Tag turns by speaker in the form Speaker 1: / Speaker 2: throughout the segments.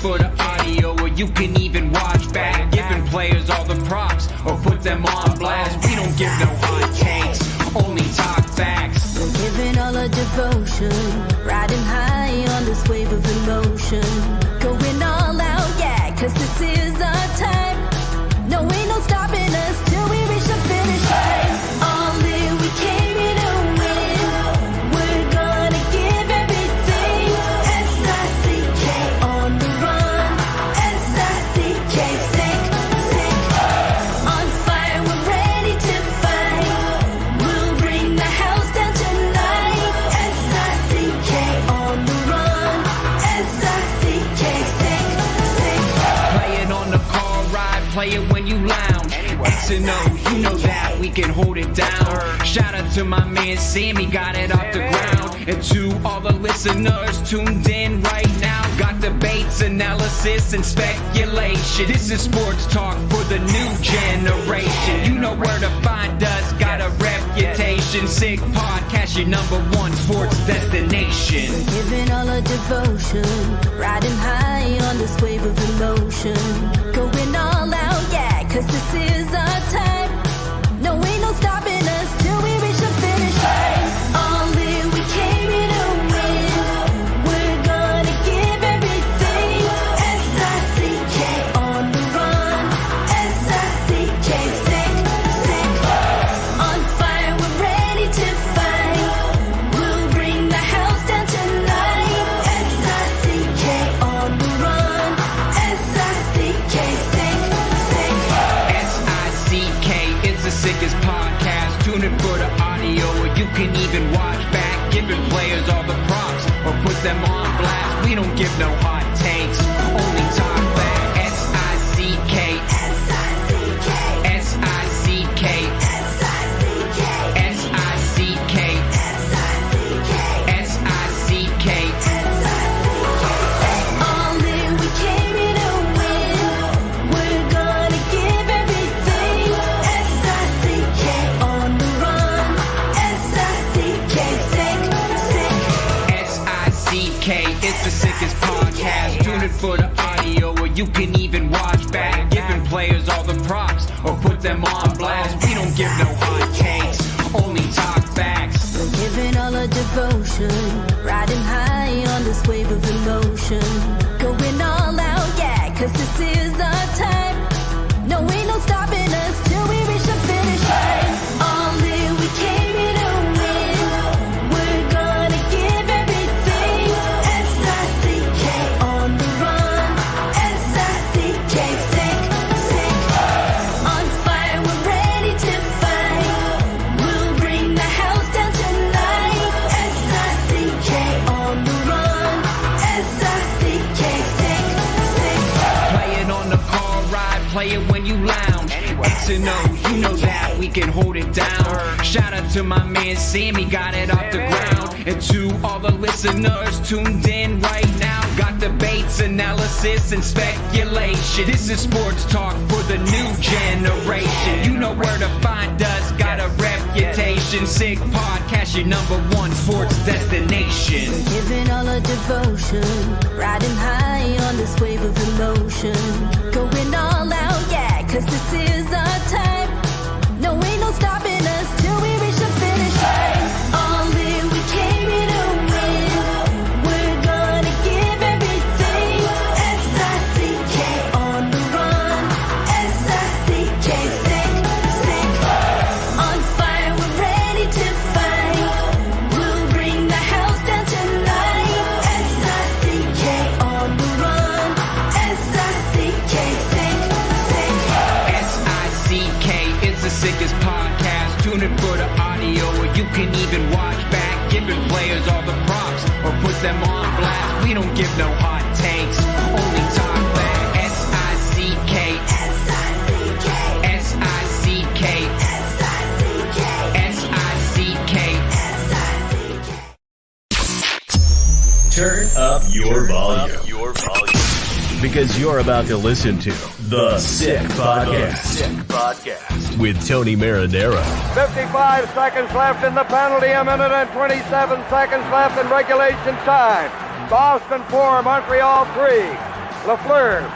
Speaker 1: for the audio, or you can even watch back. Giving players all the props, or put them on blast. We don't give no hot takes, only talk facts.
Speaker 2: We're giving all our devotion, riding high on this wave of emotion. Going all out, yeah, cause this is our time. No, ain't no stopping us till we reach the finish line. All in, we came here to win. We're gonna give everything. S-I-C-K on the run. S-I-C-K, sick, sick. On fire, we're ready to fight. We'll bring the house down tonight. S-I-C-K on the run. S-I-C-K, sick, sick.
Speaker 1: Play it on the car ride, play it when you lounge. X and O, you know that we can hold it down. Shout out to my man Sammy, got it off the ground. And to all the listeners tuned in right now, got debates, analysis, and speculation. This is sports talk for the new generation. You know where to find us, got a reputation. Sick podcast, your #1 sports destination.
Speaker 2: Giving all our devotion, riding high on this wave of emotion. Going all out, yeah, cause this is our time. No, ain't no stopping us till we reach the finish line. All in, we came here to win. We're gonna give everything. S-I-C-K on the run. S-I-C-K, sick, sick. On fire, we're ready to fight. We'll bring the house down tonight. S-I-C-K on the run. S-I-C-K, sick, sick.
Speaker 1: S-I-C-K, it's the sickest podcast. Tune in for the audio, or you can even watch back. Giving players all the props, or put them on blast. We don't give no hot takes, only talk back. S-I-C-K,
Speaker 2: S-I-C-K,
Speaker 1: S-I-C-K,
Speaker 2: S-I-C-K,
Speaker 1: S-I-C-K,
Speaker 2: S-I-C-K,
Speaker 1: S-I-C-K.
Speaker 2: All in, we came here to win. We're gonna give everything. S-I-C-K on the run. S-I-C-K, sick, sick.
Speaker 1: S-I-C-K, it's the sickest podcast. Tune in for the audio, or you can even watch back. Giving players all the props, or put them on blast. We don't give no hot takes, only talk facts.
Speaker 2: We're giving all our devotion, riding high on this wave of emotion. Going all out, yeah, cause this is our time. No, ain't no stopping us till we reach the finish line. All in, we came here to win. We're gonna give everything. S-I-C-K on the run. S-I-C-K, sick, sick. On fire, we're ready to fight. We'll bring the house down tonight. S-I-C-K on the run. S-I-C-K, sick, sick.
Speaker 1: Play it on the car ride, play it when you lounge. X and O, you know that we can hold it down. Shout out to my man Sammy, got it off the ground. And to all the listeners tuned in right now, got debates, analysis, and speculation. This is sports talk for the new generation. You know where to find us, got a reputation. Sick podcast, your #1 sports destination.
Speaker 2: Giving all our devotion, riding high on this wave of emotion. Going all out, yeah, cause this is our time. No, ain't no stopping us till we reach the finish line. All in, we came here to win. We're gonna give everything. S-I-C-K on the run. S-I-C-K, sick, sick. On fire, we're ready to fight. We'll bring the house down tonight. S-I-C-K on the run. S-I-C-K, sick, sick.
Speaker 1: S-I-C-K, it's the sickest podcast. Tune in for the audio, or you can even watch back. Giving players all the props, or put them on blast. We don't give no hot takes, only talk back. S-I-C-K,
Speaker 2: S-I-C-K,
Speaker 1: S-I-C-K,
Speaker 2: S-I-C-K,
Speaker 1: S-I-C-K.
Speaker 2: S-I-C-K.
Speaker 3: Turn up your volume. Because you're about to listen to The Sick Podcast. With Tony Marinaro.
Speaker 4: 55 seconds left in the penalty, a minute and 27 seconds left in regulation time. Boston 4, Montreal 3. Lafleur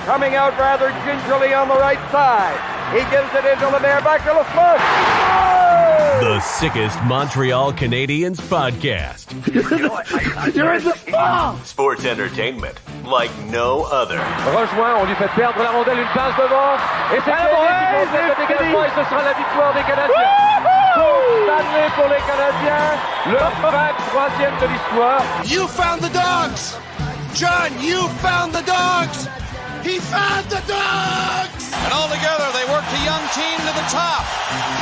Speaker 4: coming out rather gingerly on the right side. He gives it into Lemaire, back to Lafleur. Oh!
Speaker 3: The sickest Montreal Canadiens podcast.
Speaker 4: You're in the spot!
Speaker 3: Sports entertainment like no other.
Speaker 4: Rejoint, on lui fait perdre la rondelle, une passe devant. Et c'est le dégagement et ce sera la victoire des Canadiens. Stanley pour les Canadiens, le 23e de l'histoire.
Speaker 5: You found the dogs! John, you found the dogs! He found the dogs! And all together, they worked a young team to the top.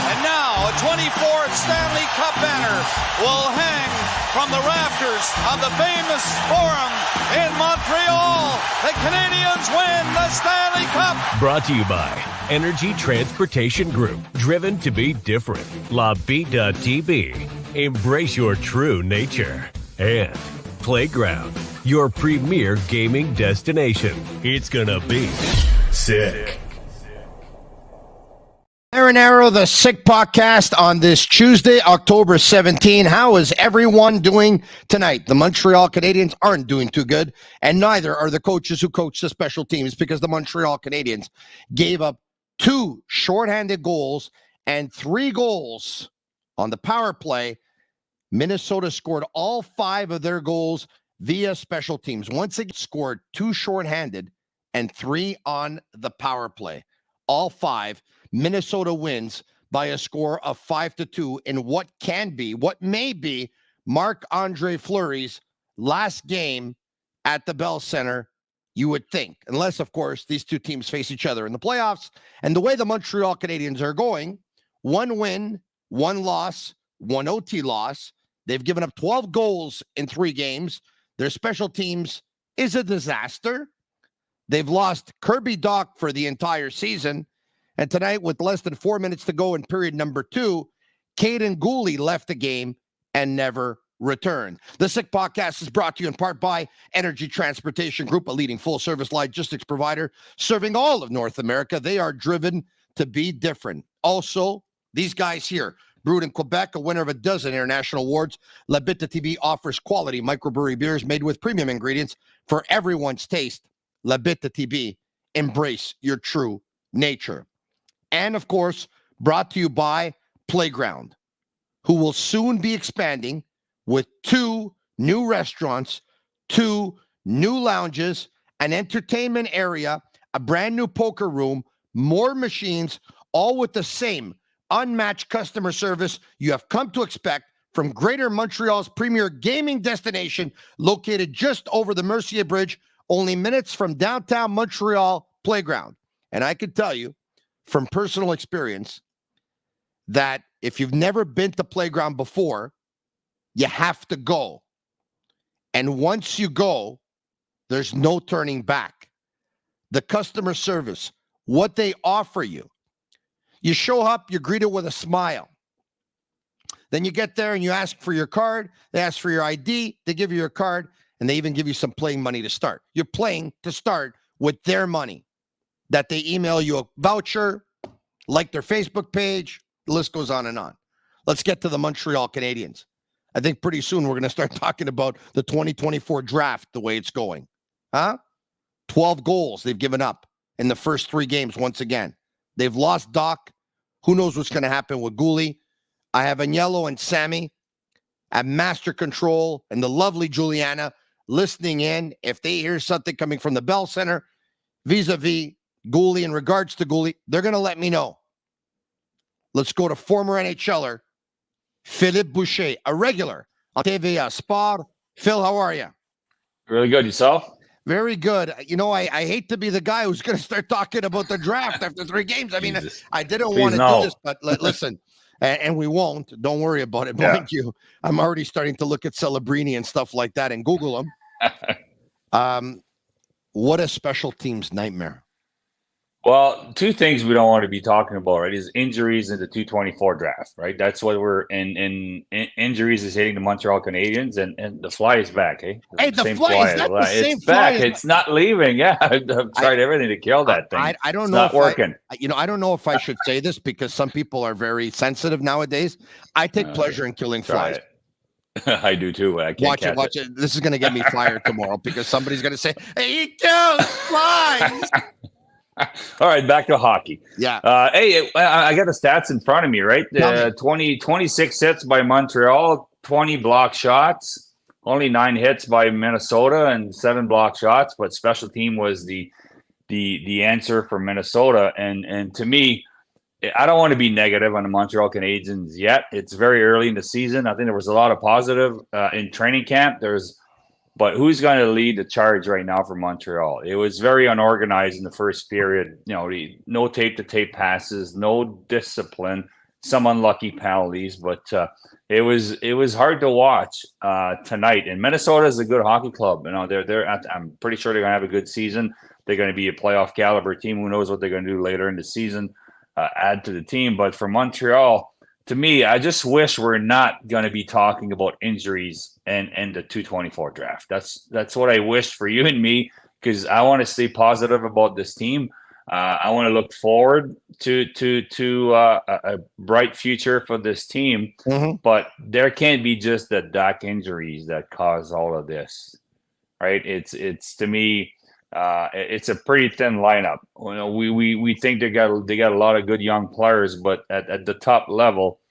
Speaker 5: And now, a 24th Stanley Cup banner will hang from the rafters of the famous Forum in Montreal. The Canadiens win the Stanley Cup.
Speaker 3: Brought to you by Energy Transportation Group. Driven to be different. La Vida Tibi. Embrace your true nature. And Playground, your premier gaming destination. It's gonna be sick.
Speaker 6: Marinaro, the Sick Podcast on this Tuesday, October 17. How is everyone doing tonight? The Montreal Canadiens aren't doing too good, and neither are the coaches who coach the special teams, because the Montreal Canadiens gave up 2 shorthanded goals and 3 goals on the power play. Minnesota scored all 5 of their goals via special teams. Once again, scored 2 shorthanded and 3 on the power play. All 5. Minnesota wins by a score of 5-2 in what may be Marc-Andre Fleury's last game at the Bell Center, you would think. Unless, of course, these 2 teams face each other in the playoffs. And the way the Montreal Canadiens are going, 1 win, 1 loss, 1 OT loss. They've given up 12 goals in 3 games. Their special teams is a disaster. They've lost Kirby Dach for the entire season. And tonight, with less than 4 minutes to go in period number 2, Caden Gooley left the game and never returned. The Sick Podcast is brought to you in part by Energy Transportation Group, a leading full-service logistics provider serving all of North America. They are driven to be different. Also, these guys here, brewed in Quebec, a winner of a dozen international awards, Bittt Tibi offers quality microbrewery beers made with premium ingredients for everyone's taste. Bittt Tibi, embrace your true nature. And, of course, brought to you by Playground, who will soon be expanding with 2 new restaurants, 2 new lounges, an entertainment area, a brand new poker room, more machines, all with the same unmatched customer service you have come to expect from Greater Montreal's premier gaming destination, located just over the Mercier Bridge, only minutes from downtown Montreal Playground. And I can tell you from personal experience that if you've never been to Playground before, you have to go. And once you go, there's no turning back. The customer service, what they offer you. You show up, you're greeted with a smile. Then you get there and you ask for your card. They ask for your ID. They give you your card, and they even give you some playing money to start. You're playing to start with their money that they email you a voucher, like their Facebook page. The list goes on and on. Let's get to the Montreal Canadiens. I think pretty soon we're going to start talking about the 2024 draft, the way it's going. 12 goals they've given up in the first 3 games once again. They've lost Dach. Who knows what's going to happen with Gooley? I have Agnello and Sammy at master control, and the lovely Juliana listening in. If they hear something coming from the Bell Center vis-a-vis Gooley, in regards to Gooley, they're going to let me know. Let's go to former NHLer Philippe Boucher, a regular on TVA Sport. Phil, how are you?
Speaker 7: Really good. Yourself?
Speaker 6: Very good. You know, I hate to be the guy who's going to start talking about the draft after 3 games. I mean,
Speaker 7: Jesus.
Speaker 6: I didn't
Speaker 7: Please
Speaker 6: want to
Speaker 7: no.
Speaker 6: do this, but listen, and we won't. Don't worry about it.
Speaker 7: Yeah.
Speaker 6: Mind you, I'm already starting to look at Celebrini and stuff like that and Google them. What a special teams nightmare.
Speaker 7: Well, 2 things we don't want to be talking about, right, is injuries in the 224 draft, right? That's what we're in injuries is hitting the Montreal Canadiens, and the fly is back, eh?
Speaker 6: Hey, the fly, is that the same
Speaker 7: it's
Speaker 6: fly?
Speaker 7: back. It's not leaving. Yeah, I've tried everything to kill that thing.
Speaker 6: I don't
Speaker 7: it's
Speaker 6: know
Speaker 7: not working.
Speaker 6: I don't know if I should say this because some people are very sensitive nowadays. I take pleasure in killing flies.
Speaker 7: I do too. I can't
Speaker 6: Watch it. This is going to get me fired tomorrow because somebody's going to say, "Hey, he kills flies."
Speaker 7: All right, back to hockey.
Speaker 6: Yeah.
Speaker 7: Hey, I got the stats in front of me, right? 26 hits by Montreal, 20 block shots, only 9 hits by Minnesota, and 7 block shots. But special team was the answer for Minnesota. And to me, I don't want to be negative on the Montreal Canadiens yet. It's very early in the season. I think there was a lot of positive in training camp. But who's going to lead the charge right now for Montreal? It was very unorganized in the first period. No tape-to-tape passes, no discipline, some unlucky penalties. But it was hard to watch tonight. And Minnesota is a good hockey club. I'm pretty sure they're going to have a good season. They're going to be a playoff caliber team. Who knows what they're going to do later in the season? Add to the team. But for Montreal, to me, I just wish we're not going to be talking about injuries and the 224 draft. That's what I wish for you and me, because I want to stay positive about this team. I want to look forward to a bright future for this team.
Speaker 6: Mm-hmm.
Speaker 7: But there can't be just the Dak injuries that cause all of this, right? It's to me. It's a pretty thin lineup. We think they got a lot of good young players, but at the top level,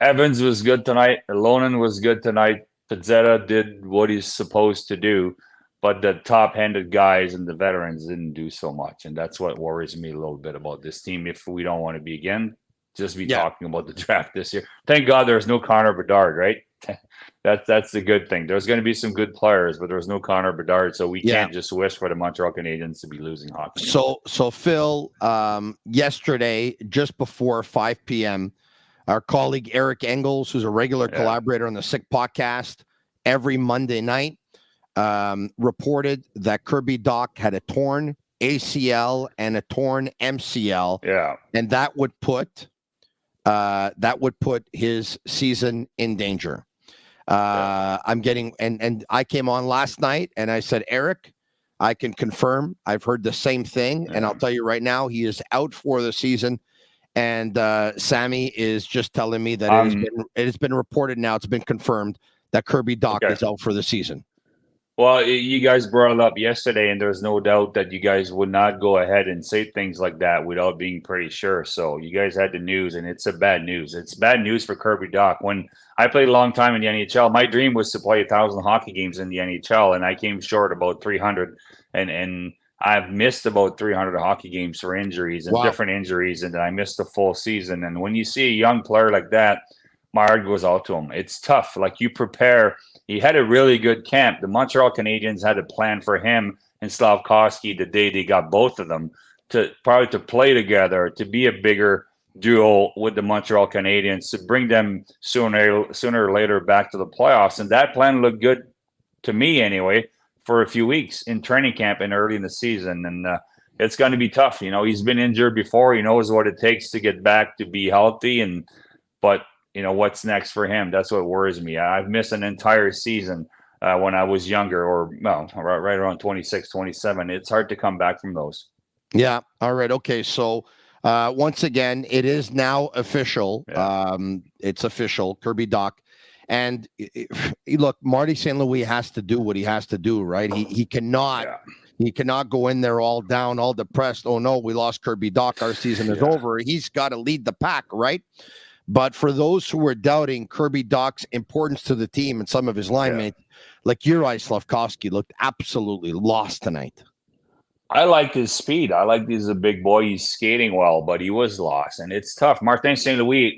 Speaker 7: Evans was good tonight. Elonen was good tonight. Pizzetta did what he's supposed to do, but the top-handed guys and the veterans didn't do so much, and that's what worries me a little bit about this team. If we don't want to be talking about the draft this year, thank God there's no Connor Bedard, right? That's the good thing. There's going to be some good players, but there's no Connor Bedard, so we can't just wish for the Montreal Canadiens to be losing hockey.
Speaker 6: So Phil, yesterday, just before 5 p.m., our colleague Eric Engels, who's a regular collaborator on the Sick podcast every Monday night, reported that Kirby Dach had a torn ACL and a torn MCL.
Speaker 7: Yeah,
Speaker 6: and that would put his season in danger. I'm getting and I came on last night and I said, Eric, I can confirm I've heard the same thing, and I'll tell you right now, he is out for the season. And Sammy is just telling me that it has been reported now, it's been confirmed that Kirby Dach is out for the season.
Speaker 7: Well, you guys brought it up yesterday, and there's no doubt that you guys would not go ahead and say things like that without being pretty sure. So you guys had the news, and it's a bad news. It's bad news for Kirby Dach. When I played a long time in the NHL, my dream was to play 1,000 hockey games in the NHL, and I came short about 300. And I've missed about 300 hockey games for injuries and different injuries, and I missed the full season. And when you see a young player like that, my heart goes out to him. It's tough. Like, you prepare. He had a really good camp. The Montreal Canadiens had a plan for him and Slavkovsky the day they got both of them to play together, to be a bigger duo with the Montreal Canadiens, to bring them sooner or later back to the playoffs. And that plan looked good to me anyway for a few weeks in training camp and early in the season. And it's going to be tough. He's been injured before. He knows what it takes to get back to be healthy. But what's next for him? That's what worries me. I've missed an entire season when I was younger, or right around 26, 27. It's hard to come back from those. Yeah.
Speaker 6: All right. Okay. So once again, it is now official.
Speaker 7: Yeah.
Speaker 6: It's official. Kirby Dach. And look, Marty St. Louis has to do what he has to do, right? He cannot. Yeah. He cannot go in there all down, all depressed. Oh no, we lost Kirby Dach. Our season is over. He's got to lead the pack, right? But for those who were doubting Kirby Dach's importance to the team and some of his line mates, like Juraj Slavkovsky, looked absolutely lost tonight.
Speaker 7: I liked his speed. I liked he's a big boy. He's skating well, but he was lost. And it's tough. Martin St. Louis,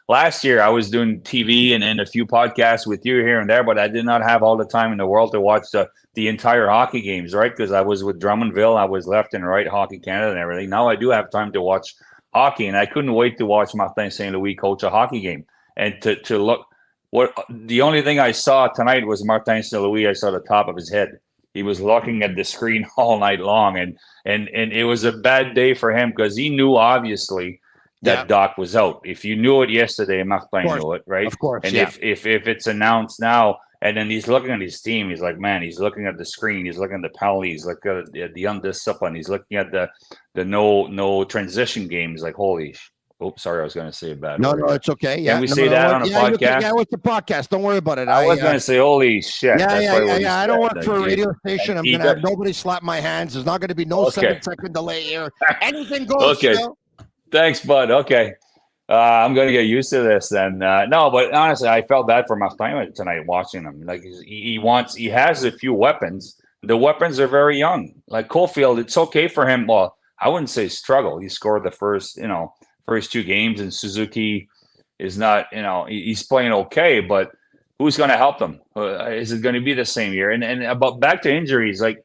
Speaker 7: last year I was doing TV and a few podcasts with you here and there, but I did not have all the time in the world to watch the entire hockey games, right? Because I was with Drummondville. I was left and right, Hockey Canada and everything. Now I do have time to watch hockey, and I couldn't wait to watch Martin St. Louis coach a hockey game and to look. The only thing I saw tonight was Martin St. Louis. I saw the top of his head. He was looking at the screen all night long, and it was a bad day for him because he knew obviously that Dach was out. If you knew it yesterday, Martin knew it, right?
Speaker 6: Of course.
Speaker 7: And if it's announced now, and then he's looking at his team, he's like, man, he's looking at the screen, he's looking at the penalties, looking at the undisciplined, he's looking at the no transition games. Like, holy, Oh, sorry, I was going to say a bad
Speaker 6: No,
Speaker 7: word.
Speaker 6: no, it's okay. Yeah,
Speaker 7: Can we say that on a podcast?
Speaker 6: Yeah, it's a podcast. Don't worry about it.
Speaker 7: I was going to say, holy shit.
Speaker 6: Yeah,
Speaker 7: That's why I
Speaker 6: yeah. I don't work for a radio
Speaker 7: dude.
Speaker 6: station. I'm going to have nobody slap my hands. There's not going to be no 7-second delay here. Anything goes.
Speaker 7: Okay.
Speaker 6: Phil.
Speaker 7: Thanks, bud. Okay. I'm going to get used to this then. No, but honestly, I felt bad for Martin tonight watching him. Like he has a few weapons. The weapons are very young. Like Caulfield, it's okay for him. Well, I wouldn't say struggle. He scored the first 2 games, and Suzuki is not, he's playing okay, but who's going to help him? Is it going to be the same year? And about back to injuries, like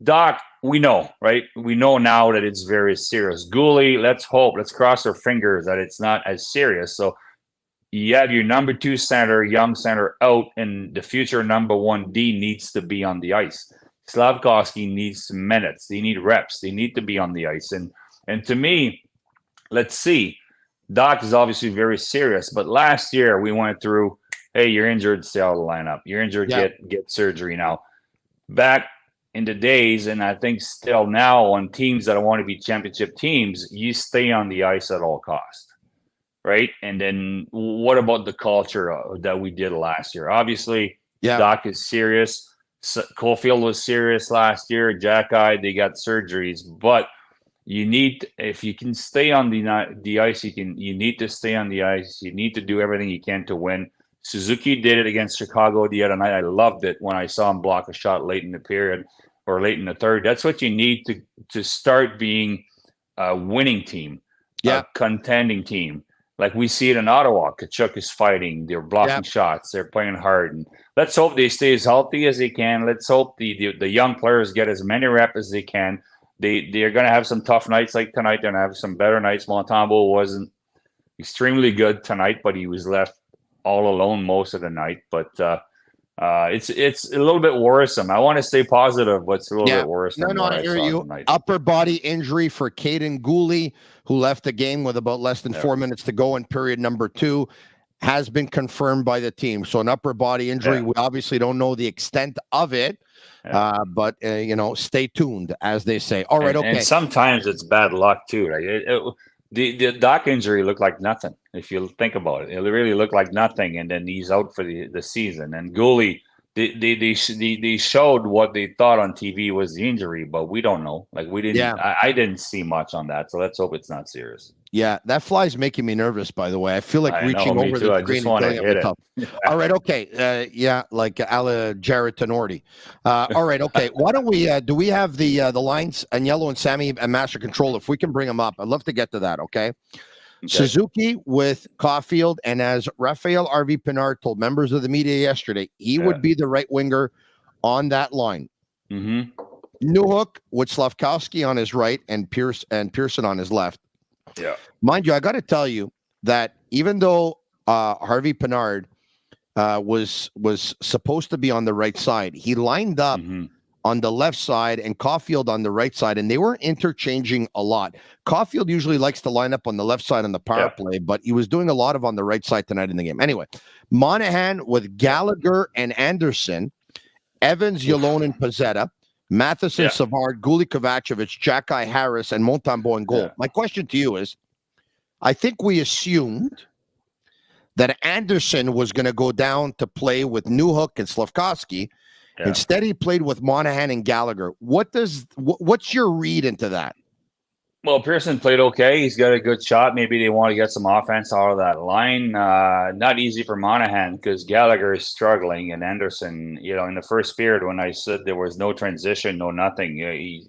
Speaker 7: Doc, we know, right? We know now that it's very serious. Gooley, let's cross our fingers that it's not as serious. So you have your number 2 center, young center out, and the future number 1 D needs to be on the ice. Slavkovsky needs minutes. They need reps. They need to be on the ice. And to me, let's see. Doc is obviously very serious, but last year we went through, hey, you're injured, stay out of the lineup. You're injured, get surgery now. Back in the days, and I think still now on teams that want to be championship teams, you stay on the ice at all costs, right? And then what about the culture that we did last year? Obviously, Doc is serious. Caulfield was serious last year. Jack-Eye, they got surgeries, but you need, if you can stay on the ice, you need to stay on the ice. You need to do everything you can to win. Suzuki did it against Chicago the other night. I loved it when I saw him block a shot late in the period or late in the third. That's what you need to start being a winning team, a contending team. Like we see it in Ottawa. Kachuk is fighting. They're blocking shots. They're playing hard. And let's hope they stay as healthy as they can. Let's hope the young players get as many reps as they can. They're going to have some tough nights like tonight. They're going to have some better nights. Montembeault wasn't extremely good tonight, but he was left all alone most of the night. But it's a little bit worrisome. I want to stay positive, but it's a little bit worse.
Speaker 6: No, I hear you. Tonight. Upper body injury for Caden Gooley, who left the game with about less than 4 minutes to go in period number 2, has been confirmed by the team. So an upper body injury. We obviously don't know the extent of it. But stay tuned, as they say. All right, okay.
Speaker 7: And sometimes it's bad luck too. Like the Doc injury looked like nothing. If you think about it, it really looked like nothing, and then he's out for the season. And Gooley, they showed what they thought on TV was the injury, but we don't know. Like we didn't. I didn't see much on that, so let's hope it's not serious.
Speaker 6: Yeah, that fly's making me nervous, by the way. I feel like reaching over the screen and killing it. All right, okay. Like Jared Tenorti. All right, okay. Why don't we, do we have the lines, Agnello and Sammy and Master Control? If we can bring them up, I'd love to get to that, okay? Suzuki with Caulfield, and as Raphael R.V. Pinard told members of the media yesterday, he would be the right winger on that line.
Speaker 7: Mm-hmm.
Speaker 6: Newhook with Slavkovsky on his right and Pearson on his left.
Speaker 7: Yeah,
Speaker 6: mind you, I got to tell you that even though Harvey Pinard was supposed to be on the right side, he lined up on the left side and Caulfield on the right side, and they were interchanging a lot. Caulfield usually likes to line up on the left side on the power play, but he was doing a lot of on the right side tonight in the game. Anyway, Monahan with Gallagher and Anderson, Evans, Yolonen, Pizzetta, Matheson, Savard, Gooley, Kovacevic, Jack-Eye, Harris, and Montembeault in goal. My question to you is, I think we assumed that Anderson was going to go down to play with Newhook and Slavkovsky. Instead, he played with Monahan and Gallagher. What's your read into that?
Speaker 7: Well, Pearson played okay. He's got a good shot. Maybe they want to get some offense out of that line. Not easy for Monahan because Gallagher is struggling, and Anderson, in the first period when I said there was no transition, no nothing,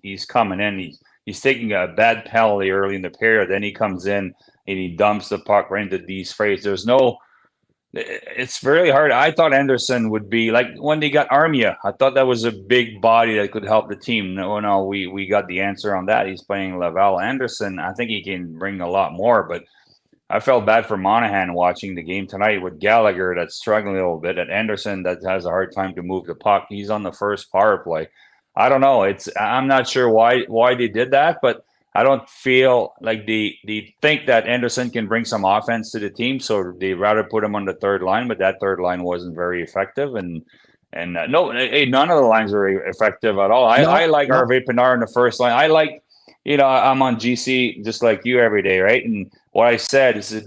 Speaker 7: he's coming in. He's taking a bad penalty early in the period. Then he comes in and he dumps the puck right into D's face. It's very hard. I thought Anderson would be like when they got Armia. I thought that was a big body that could help the team. No, we got the answer on that. He's playing Laval. Anderson, I think he can bring a lot more, but I felt bad for Monahan watching the game tonight with Gallagher that's struggling a little bit, and Anderson that has a hard time to move the puck. He's on the first power play. I don't know. I'm not sure why they did that, but I don't feel like they think that Anderson can bring some offense to the team, so they rather put him on the third line. But that third line wasn't very effective, and none of the lines were effective at all. I like Hervé Pinard in the first line. I like I'm on GC just like you every day, right? And what I said is that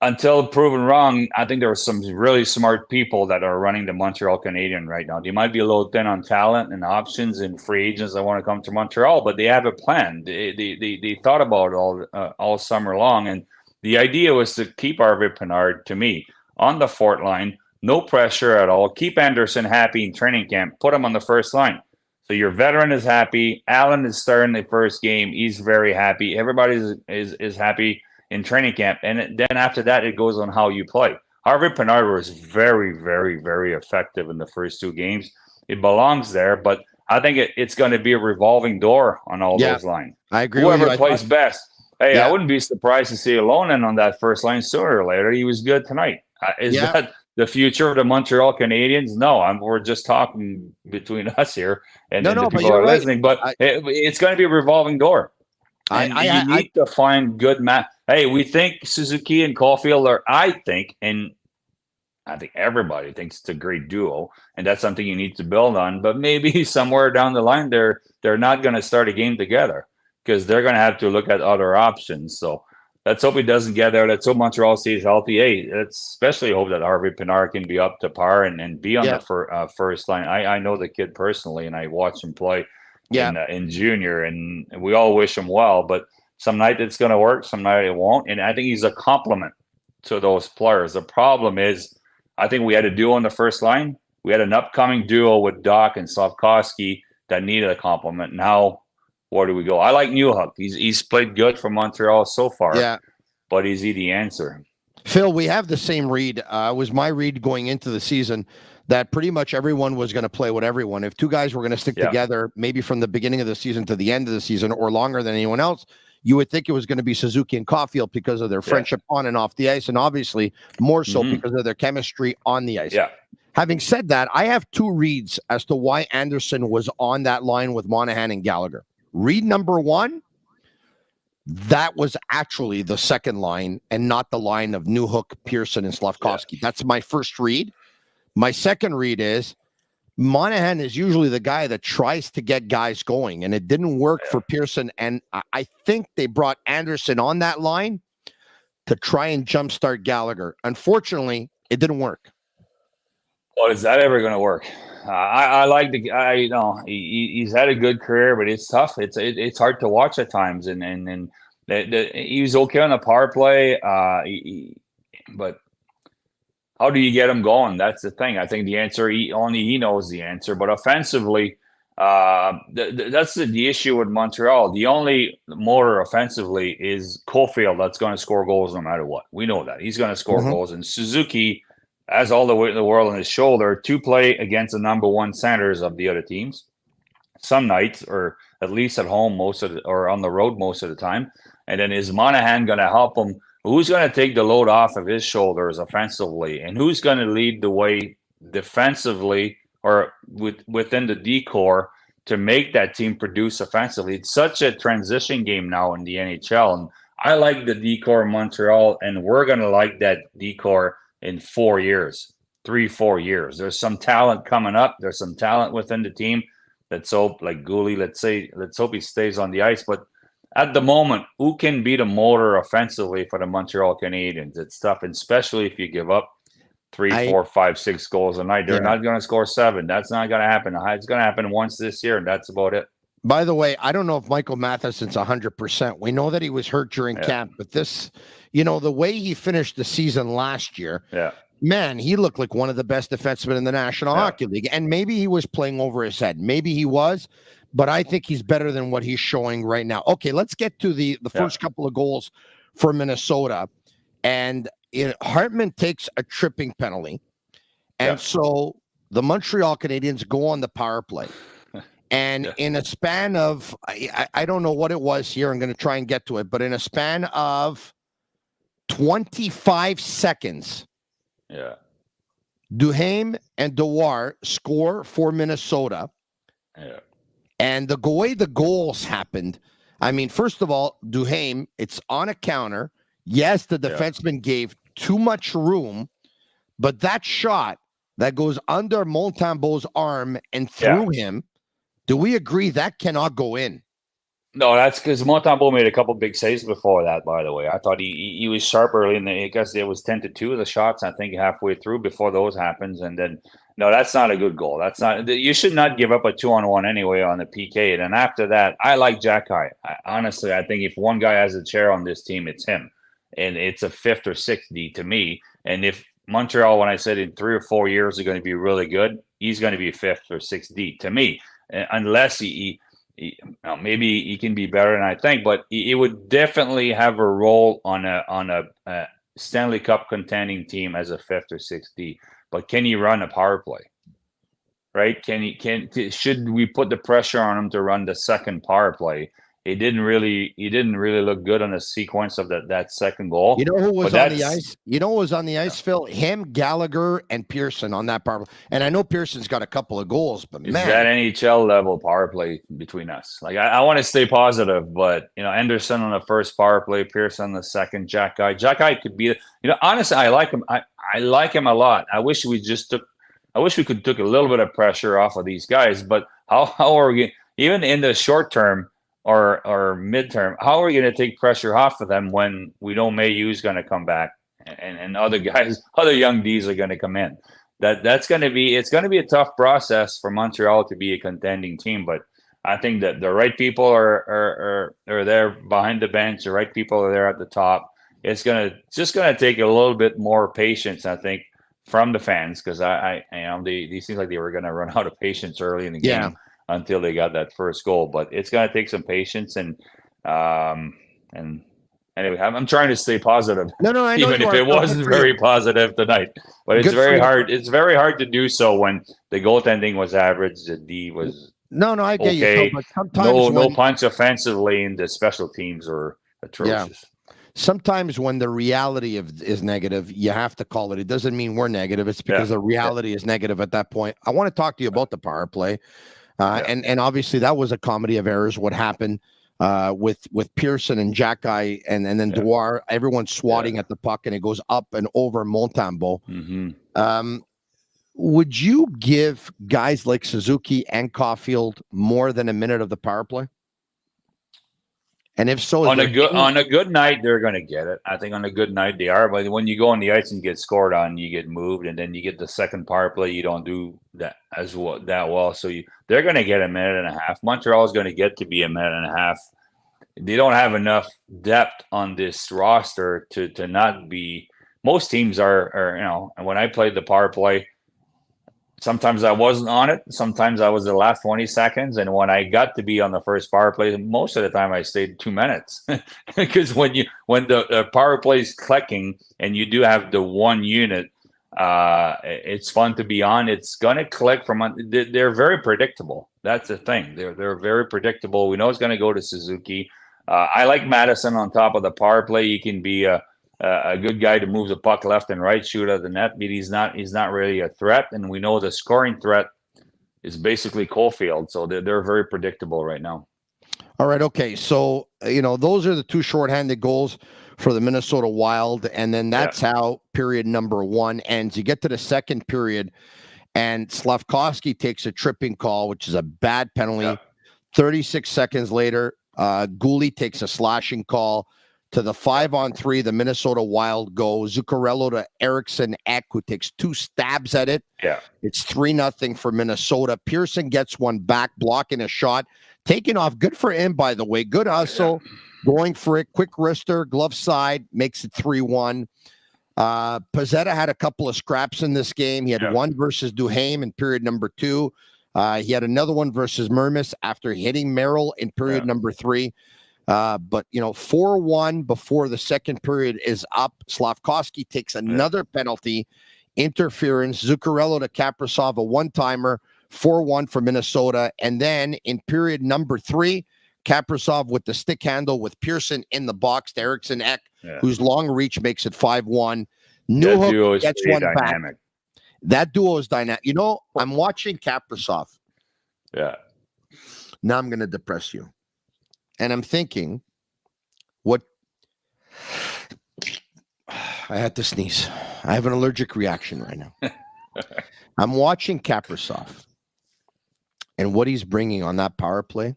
Speaker 7: until proven wrong, I think there are some really smart people that are running the Montreal Canadiens right now. They might be a little thin on talent and options and free agents that want to come to Montreal, but they have a plan. They thought about it all summer long, and the idea was to keep Harvey Pinard, to me, on the fourth line, no pressure at all. Keep Anderson happy in training camp. Put him on the first line. So your veteran is happy. Allen is starting the first game. He's very happy. Everybody is happy in training camp. And then after that, it goes on how you play. Harvey Pinard was very, very, very effective in the first two games. It belongs there, but I think it's going to be a revolving door on all those lines.
Speaker 6: I agree.
Speaker 7: Whoever plays best. Hey, I wouldn't be surprised to see Alonen on that first line sooner or later. He was good tonight. Is that the future of the Montreal Canadiens? No, we're just talking between us here, and the people are listening. But it's going to be a revolving door. And you need to find good match. Hey, we think Suzuki and Caulfield are. I think everybody thinks it's a great duo, and that's something you need to build on. But maybe somewhere down the line, they're not going to start a game together because they're going to have to look at other options. So let's hope he doesn't get there. Let's hope Montreal stays healthy. Hey, let's especially hope that Harvey Pinard can be up to par and be on the first line. I know the kid personally, and I watched him play in junior, and we all wish him well. But some night it's going to work, some night it won't. And I think he's a compliment to those players. The problem is, I think we had a duo on the first line. We had an upcoming duo with Doc and Slavkovsky that needed a compliment. Now, where do we go? I like Newhook. He's played good for Montreal so far. But is he the answer?
Speaker 6: Phil, we have the same read. It was my read going into the season that pretty much everyone was going to play with everyone. If two guys were going to stick together, maybe from the beginning of the season to the end of the season or longer than anyone else, you would think it was going to be Suzuki and Caulfield because of their friendship on and off the ice, and obviously more so because of their chemistry on the ice. Having said that, I have two reads as to why Anderson was on that line with Monahan and Gallagher. Read number one, that was actually the second line and not the line of Newhook, Pearson, and Slavkovsky. That's my first read. My second read is Monahan is usually the guy that tries to get guys going, and it didn't work for Pearson. And I think they brought Anderson on that line to try and jumpstart Gallagher. Unfortunately, it didn't work.
Speaker 7: Well, is that ever going to work? I like the guy. He's had a good career, but it's tough. It's hard to watch at times. And he was okay on the power play, but how do you get him going? That's the thing. I think the answer, only he knows the answer. But offensively, that's the issue with Montreal. The only motor offensively is Caulfield that's going to score goals no matter what. We know that. He's going to score goals. And Suzuki has all the weight in the world on his shoulder to play against the number one centers of the other teams. Some nights, or at least at home or on the road most of the time. And then is Monahan going to help him? Who's going to take the load off of his shoulders offensively, and who's going to lead the way defensively or within the decor to make that team produce offensively? It's such a transition game now in the NHL, and I like the decor in Montreal, and we're going to like that decor in 4 years, 3-4 years. There's some talent coming up. There's some talent within the team. Let's hope, like Gooley, let's hope he stays on the ice, but at the moment, who can be the motor offensively for the Montreal Canadiens? It's tough, and especially if you give up 3, 4, 5, 6 goals a night. They're not going to score 7. That's not going to happen. It's going to happen once this year, and that's about it.
Speaker 6: By the way, I don't know if Michael Matheson's 100%. We know that he was hurt during camp, but this, the way he finished the season last year, man, he looked like one of the best defensemen in the National Hockey League. And maybe he was playing over his head. Maybe he was. But I think he's better than what he's showing right now. Okay, let's get to the first couple of goals for Minnesota. And Hartman takes a tripping penalty. And so the Montreal Canadiens go on the power play. And in a span of, I don't know what it was here. I'm going to try and get to it. But in a span of 25 seconds, Duhaime and Dewar score for Minnesota. And the way the goals happened, I mean, first of all, Duhaime, it's on a counter. Yes, the defenseman gave too much room, but that shot that goes under Montembeault's arm and through him, do we agree that cannot go in?
Speaker 7: No, that's because Montembeault made a couple big saves before that. By the way, I thought he was sharp early, and I guess it was 10-2 of the shots. I think halfway through before those happens, and then no, that's not a good goal. That's not. You should not give up a 2-on-1 anyway on the PK. And then after that, I like Jack-Eye. Honestly, I think if one guy has a chair on this team, it's him, and it's a 5th or 6th D to me. And if Montreal, when I said in 3 or 4 years are going to be really good, he's going to be 5th or 6th D to me, unless maybe he can be better than I think, but he would definitely have a role on a Stanley Cup contending team as a 5th or 6th D. But can he run a power play? Right? Should we put the pressure on him to run the second power play? He didn't really look good on the sequence of that second goal.
Speaker 6: You know who was on the ice? You know who was on the ice, Phil? Him, Gallagher, and Pearson on that power play. And I know Pearson's got a couple of goals, but
Speaker 7: is that NHL level power play between us? Like I want to stay positive, but Anderson on the first power play, Pearson on the second, Jack-Eye could be. Honestly, I like him. I like him a lot. I wish we could took a little bit of pressure off of these guys. But how are we even in the short term? Or midterm, how are we going to take pressure off of them when we know Mayhew's going to come back and other guys, other young Ds are going to come in? It's going to be a tough process for Montreal to be a contending team, but I think that the right people are there behind the bench, the right people are there at the top. It's just gonna take a little bit more patience, I think, from the fans, because they seem like they were going to run out of patience early in the game. Until they got that first goal, but it's going to take some patience and anyway, I'm trying to stay positive.
Speaker 6: No, I know
Speaker 7: even if it wasn't very positive tonight, but it's very hard. It's very hard to do so when the goaltending was average, the D was
Speaker 6: no. I get
Speaker 7: okay.
Speaker 6: you. But sometimes
Speaker 7: no punch offensively, and the special teams are atrocious.
Speaker 6: Yeah. Sometimes when the reality is negative, you have to call it. It doesn't mean we're negative. It's because the reality is negative at that point. I want to talk to you about the power play. And obviously that was a comedy of errors. What happened with Pearson and Jack-Eye and then Dewar, everyone's swatting at the puck and it goes up and over Montembeault.
Speaker 7: Mm-hmm.
Speaker 6: Would you give guys like Suzuki and Caulfield more than a minute of the power play? And if so,
Speaker 7: on a good night, they're going to get it. I think on a good night they are. But when you go on the ice and you get scored on, you get moved, and then you get the second power play. You don't do that well. So they're going to get a minute and a half. Montreal is going to get to be a minute and a half. They don't have enough depth on this roster to not be. Most teams are. And when I played the power play, sometimes I wasn't on it. Sometimes I was the last 20 seconds. And when I got to be on the first power play, most of the time I stayed 2 minutes. Because when the power play is clicking and you do have the one unit, it's fun to be on. It's going to click they're very predictable. That's the thing. They're very predictable. We know it's going to go to Suzuki. I like Madison on top of the power play. He can be a good guy to move the puck left and right, shoot at the net, but he's not really a threat. And we know the scoring threat is basically Caulfield. So they're very predictable right now.
Speaker 6: All right. Okay. So, those are the two shorthanded goals for the Minnesota Wild. And then that's how period number 1 ends. You get to the second period and Slavkovsky takes a tripping call, which is a bad penalty. Yeah. 36 seconds later, Gouli takes a slashing call. To the 5-on-3, the Minnesota Wild go. Zuccarello to Eriksson Ek, who takes 2 stabs at it.
Speaker 7: Yeah.
Speaker 6: It's 3-0 for Minnesota. Pearson gets one back, blocking a shot. Taking off. Good for him, by the way. Good hustle. Yeah. Going for it. Quick wrister, glove side, makes it 3-1. Pezzetta had a couple of scraps in this game. He had one versus Duhaime in period number 2. He had another one versus Mermis after hitting Merrill in period number 3. But 4-1 before the second period is up. Slavkovsky takes another penalty, interference. Zuccarello to Kaprizov, a one-timer, 4-1 for Minnesota. And then in period number 3, Kaprizov with the stick handle with Pearson in the box to Eriksson Ek, whose long reach makes it 5-1. Newhook gets one dynamic. Back. That duo is dynamic. I'm watching Kaprizov.
Speaker 7: Yeah.
Speaker 6: Now I'm going to depress you. And I'm thinking, I had to sneeze. I have an allergic reaction right now. I'm watching Kaprizov and what he's bringing on that power play.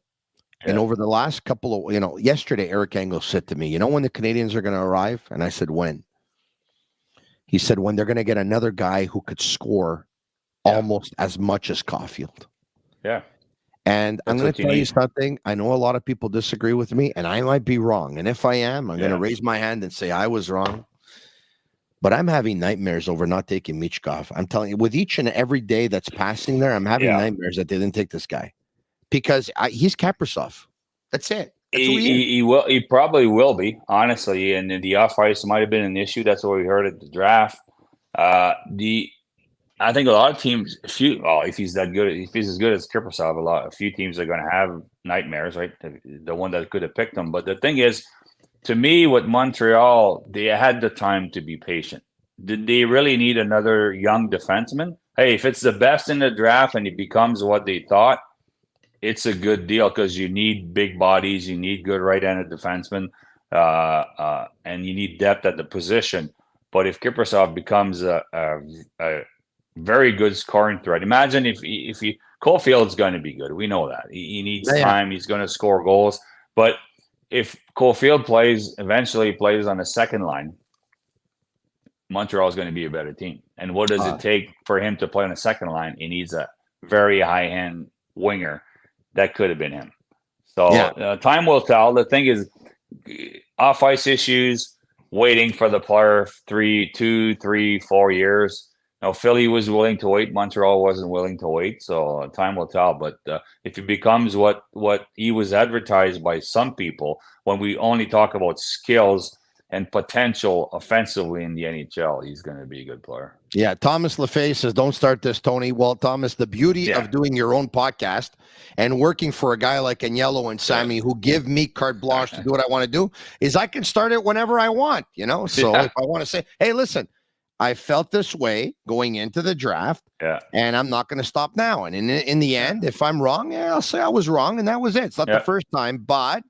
Speaker 6: And over the last couple of, yesterday, Eric Engel said to me, when the Canadians are going to arrive? And I said, when? He said, when they're going to get another guy who could score almost as much as Caulfield.
Speaker 7: Yeah.
Speaker 6: And I'm going to tell you something. I know a lot of people disagree with me, and I might be wrong. And if I am, I'm going to raise my hand and say I was wrong. But I'm having nightmares over not taking Michkov. I'm telling you, with each and every day that's passing there, I'm having nightmares that they didn't take this guy. Because he's Kaprizov. That's it. That's
Speaker 7: he probably will be, honestly. And the off ice might have been an issue. That's what we heard at the draft. I think a lot of teams, if he's that good, if he's as good as Kaprizov, a few teams are going to have nightmares, right? The one that could have picked him. But the thing is, to me, with Montreal, they had the time to be patient. Did they really need another young defenseman? Hey, if it's the best in the draft and he becomes what they thought, it's a good deal because you need big bodies, you need good right-handed defensemen, and you need depth at the position. But if Kaprizov becomes a very good scoring threat, imagine if Caulfield's going to be good. We know that he needs time. He's going to score goals. But if Caulfield eventually plays on the second line, Montreal is going to be a better team. And what does it take for him to play on the second line? He needs a very high-end winger. That could have been him. So time will tell. The thing is, off-ice issues, waiting for the player 2, 3, 4 years. Philly was willing to wait. Montreal wasn't willing to wait. So time will tell. But if it becomes what he was advertised by some people, when we only talk about skills and potential offensively in the NHL, he's going to be a good player.
Speaker 6: Yeah, Thomas LaFay says, don't start this, Tony. Well, Thomas, the beauty of doing your own podcast and working for a guy like Agnello and Sammy who give me carte blanche to do what I want to do is I can start it whenever I want, So if I want to say, hey, listen, I felt this way going into the draft, and I'm not going to stop now. And in the end, if I'm wrong, I'll say I was wrong, and that was it. It's not the first time, but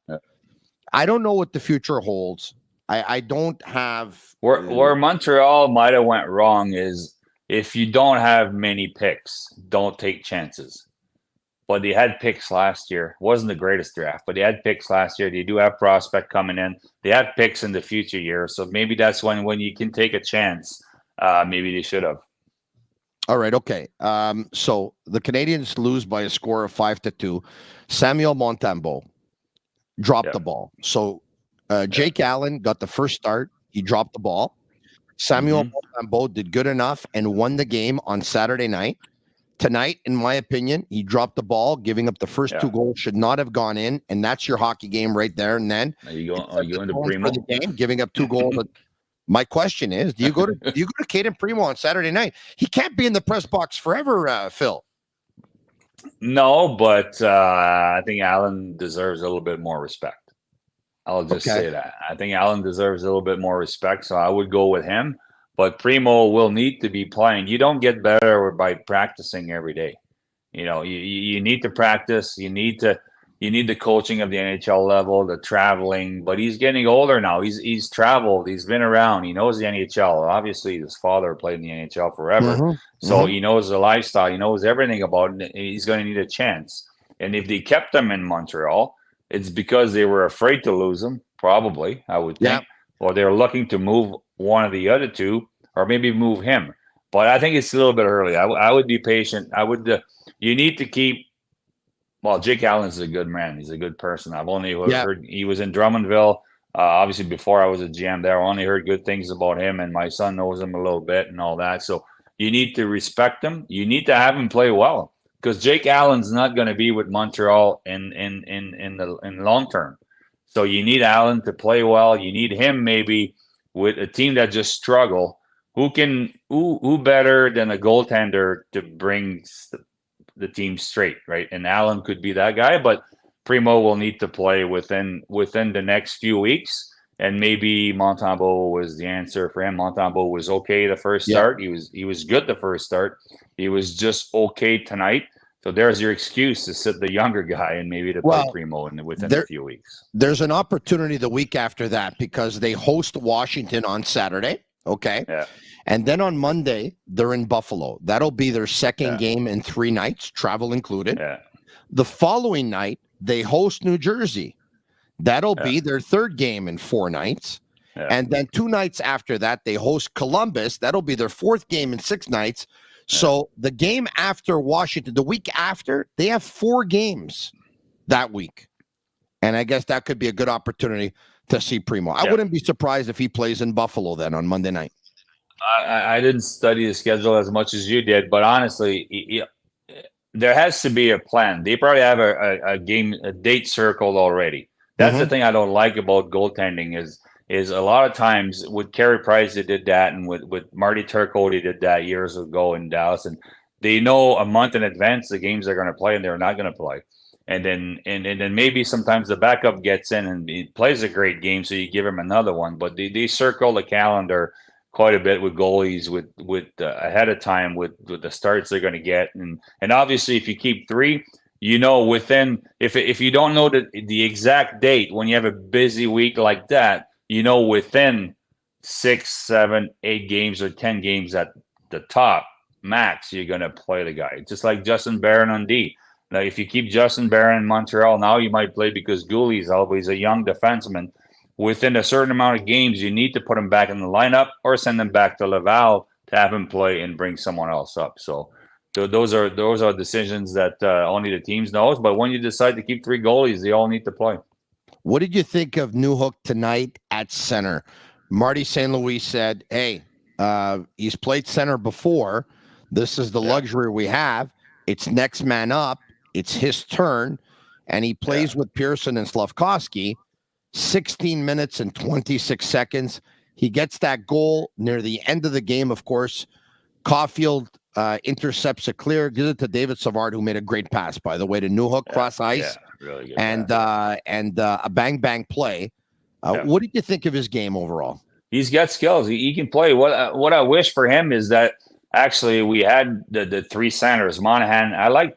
Speaker 6: I don't know what the future holds. I don't have
Speaker 7: where Montreal might have went wrong is if you don't have many picks, don't take chances. But they had picks last year. It wasn't the greatest draft, but they had picks last year. They do have prospect coming in. They have picks in the future years. So maybe that's when you can take a chance. Maybe they should have.
Speaker 6: All right. Okay. So the Canadians lose by a score of 5-2. Samuel Montembeault dropped the ball. So Jake Allen got the first start. He dropped the ball. Samuel Montembeault did good enough and won the game on Saturday night. Tonight, in my opinion, he dropped the ball, giving up the first 2 goals, should not have gone in, and that's your hockey game right there. And then
Speaker 7: are you going to Primo?
Speaker 6: For the game, giving up 2 goals. My question is, do you go to Caden Primo on Saturday night? He can't be in the press box forever, Phil.
Speaker 7: No, but I think Allen deserves a little bit more respect. I'll just say that. I think Allen deserves a little bit more respect, so I would go with him. But Primo will need to be playing. You don't get better by practicing every day. You need to practice. You need the coaching of the NHL level, the traveling. But he's getting older now. He's traveled. He's been around. He knows the NHL. Obviously, his father played in the NHL forever. So he knows the lifestyle. He knows everything about it. He's going to need a chance. And if they kept him in Montreal, it's because they were afraid to lose him, probably, I would think. Or they're looking to move one of the other two, or maybe move him. But I think it's a little bit early. I would be patient. You need to keep. Well, Jake Allen's a good man. He's a good person. I've only heard he was in Drummondville. Obviously, before I was a GM there, I only heard good things about him, and my son knows him a little bit and all that. So you need to respect him. You need to have him play well, because Jake Allen's not going to be with Montreal in the long term. So you need Allen to play well. You need him maybe with a team that just struggle. Who better than a goaltender to bring the team straight, right? And Allen could be that guy, but Primo will need to play within the next few weeks. And maybe Montembeault was the answer for him. Montembeault was okay the first start. He was good the first start. He was just okay tonight. So there's your excuse to sit the younger guy and maybe to play Primo within a few weeks.
Speaker 6: There's an opportunity the week after that because they host Washington on Saturday. Okay.
Speaker 7: Yeah.
Speaker 6: And then on Monday, they're in Buffalo. That'll be their second game in 3 nights, travel included.
Speaker 7: Yeah.
Speaker 6: The following night, they host New Jersey. That'll be their third game in 4 nights.
Speaker 7: Yeah.
Speaker 6: And then 2 nights after that, they host Columbus. That'll be their 4th game in 6 nights. So the game after Washington, the week after, they have 4 games that week. And I guess that could be a good opportunity to see Primo. I wouldn't be surprised if he plays in Buffalo then on Monday night.
Speaker 7: I didn't study the schedule as much as you did, but honestly, there has to be a plan. They probably have a date circled already. That's the thing I don't like about goaltending is a lot of times with Carey Price, they did that, and with Marty Turco, they did that years ago in Dallas, and they know a month in advance the games they're going to play and they're not going to play. And then maybe sometimes the backup gets in and he plays a great game, so you give him another one. But they circle the calendar quite a bit with goalies with ahead of time with the starts they're going to get, and obviously if you keep 3, within if you don't know the exact date when you have a busy week like that, within 6, 7, 8 games or 10 games at the top max, you're going to play the guy. Just like Justin Barron on D. Now, if you keep Justin Barron in Montreal, now you might play because Goulie's always a young defenseman. Within a certain amount of games, you need to put him back in the lineup or send him back to Laval to have him play and bring someone else up. So those are decisions that only the teams knows. But when you decide to keep 3 goalies, they all need to play.
Speaker 6: What did you think of Newhook tonight at center? Marty St. Louis said, hey, he's played center before. This is the luxury we have. It's next man up. It's his turn. And he plays with Pearson and Slavkovsky. 16 minutes and 26 seconds. He gets that goal near the end of the game, of course. Caulfield intercepts a clear, gives it to David Savard, who made a great pass, by the way, to Newhook cross ice.
Speaker 7: Really good
Speaker 6: and a bang play. What did you think of his game overall?
Speaker 7: He's got skills. He can play. What I wish for him is that actually we had the 3 centers. Monahan. I like.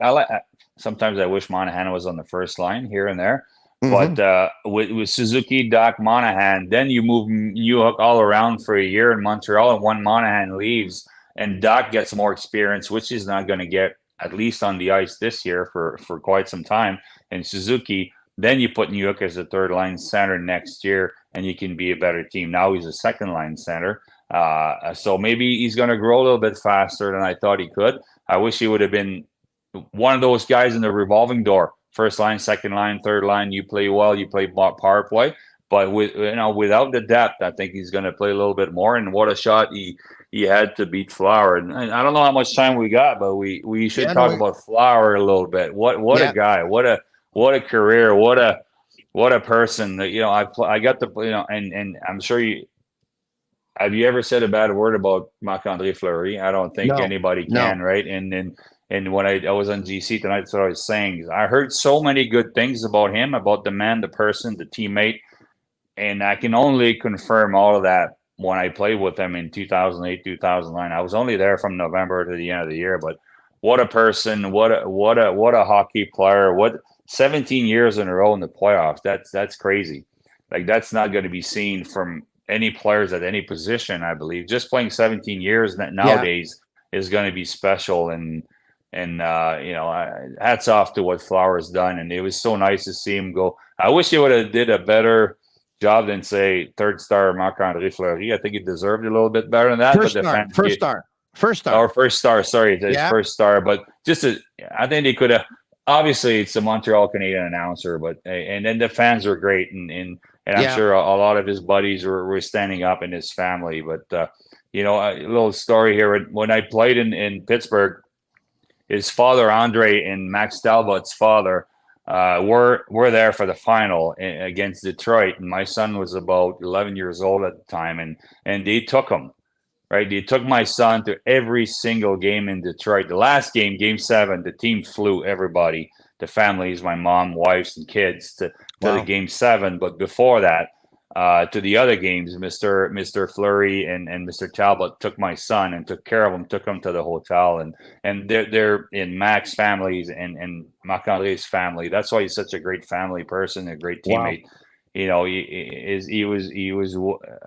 Speaker 7: Sometimes I wish Monahan was on the first line here and there. But with Suzuki, Doc, Monahan, then you move Newhook all around for a year in Montreal, and when Monahan leaves and Doc gets more experience, which he's not going to get at least on the ice this year for quite some time, and Suzuki, then you put Newhook as a 3rd line center next year, and you can be a better team. Now he's a 2nd line center, so maybe he's going to grow a little bit faster than I thought he could. I wish he would have been one of those guys in the revolving door. 1st line, 2nd line, 3rd line, you play well, you play power play. But without the depth, I think he's going to play a little bit more. And what a shot he had to beat Flower. And I don't know how much time we got, but we should talk about Flower a little bit. What a guy! What a career! What a person! I got to and I'm sure you. Have you ever said a bad word about Marc-Andre Fleury? I don't think anybody can, right? And when I was on GC tonight, that's what I was saying. I heard so many good things about him, about the man, the person, the teammate. And I can only confirm all of that when I played with him in 2008, 2009. I was only there from November to the end of the year. But what a person, what a hockey player. What 17 years in a row in the playoffs. That's crazy. Like, that's not going to be seen from any players at any position, I believe. Just playing 17 years nowadays is going to be special. And hats off to what Flower's done, and it was so nice to see him go. I wish he would have did a better job than say 3rd star Marc-Andre Fleury. I think he deserved a little bit better than that.
Speaker 6: First star. Sorry, first star. But I think he could have. Obviously, it's the Montreal Canadian announcer, but and then the fans were great, and I'm sure a lot of his buddies were standing up in his family. But a little story here. When I played in Pittsburgh, his father, Andre, and Max Talbot's father were there for the final against Detroit. And my son was about 11 years old at the time. And they took him, right? They took my son to every single game in Detroit. The last game, Game 7, the team flew everybody, the families, my mom, wives, and kids to the Game 7. But before that, to the other games, Mr. Fleury and Mr. Talbot took my son and took care of him, took him to the hotel, and they're in Mac's families and Marc-André's family. That's why he's such a great family person, a great teammate. Wow. He was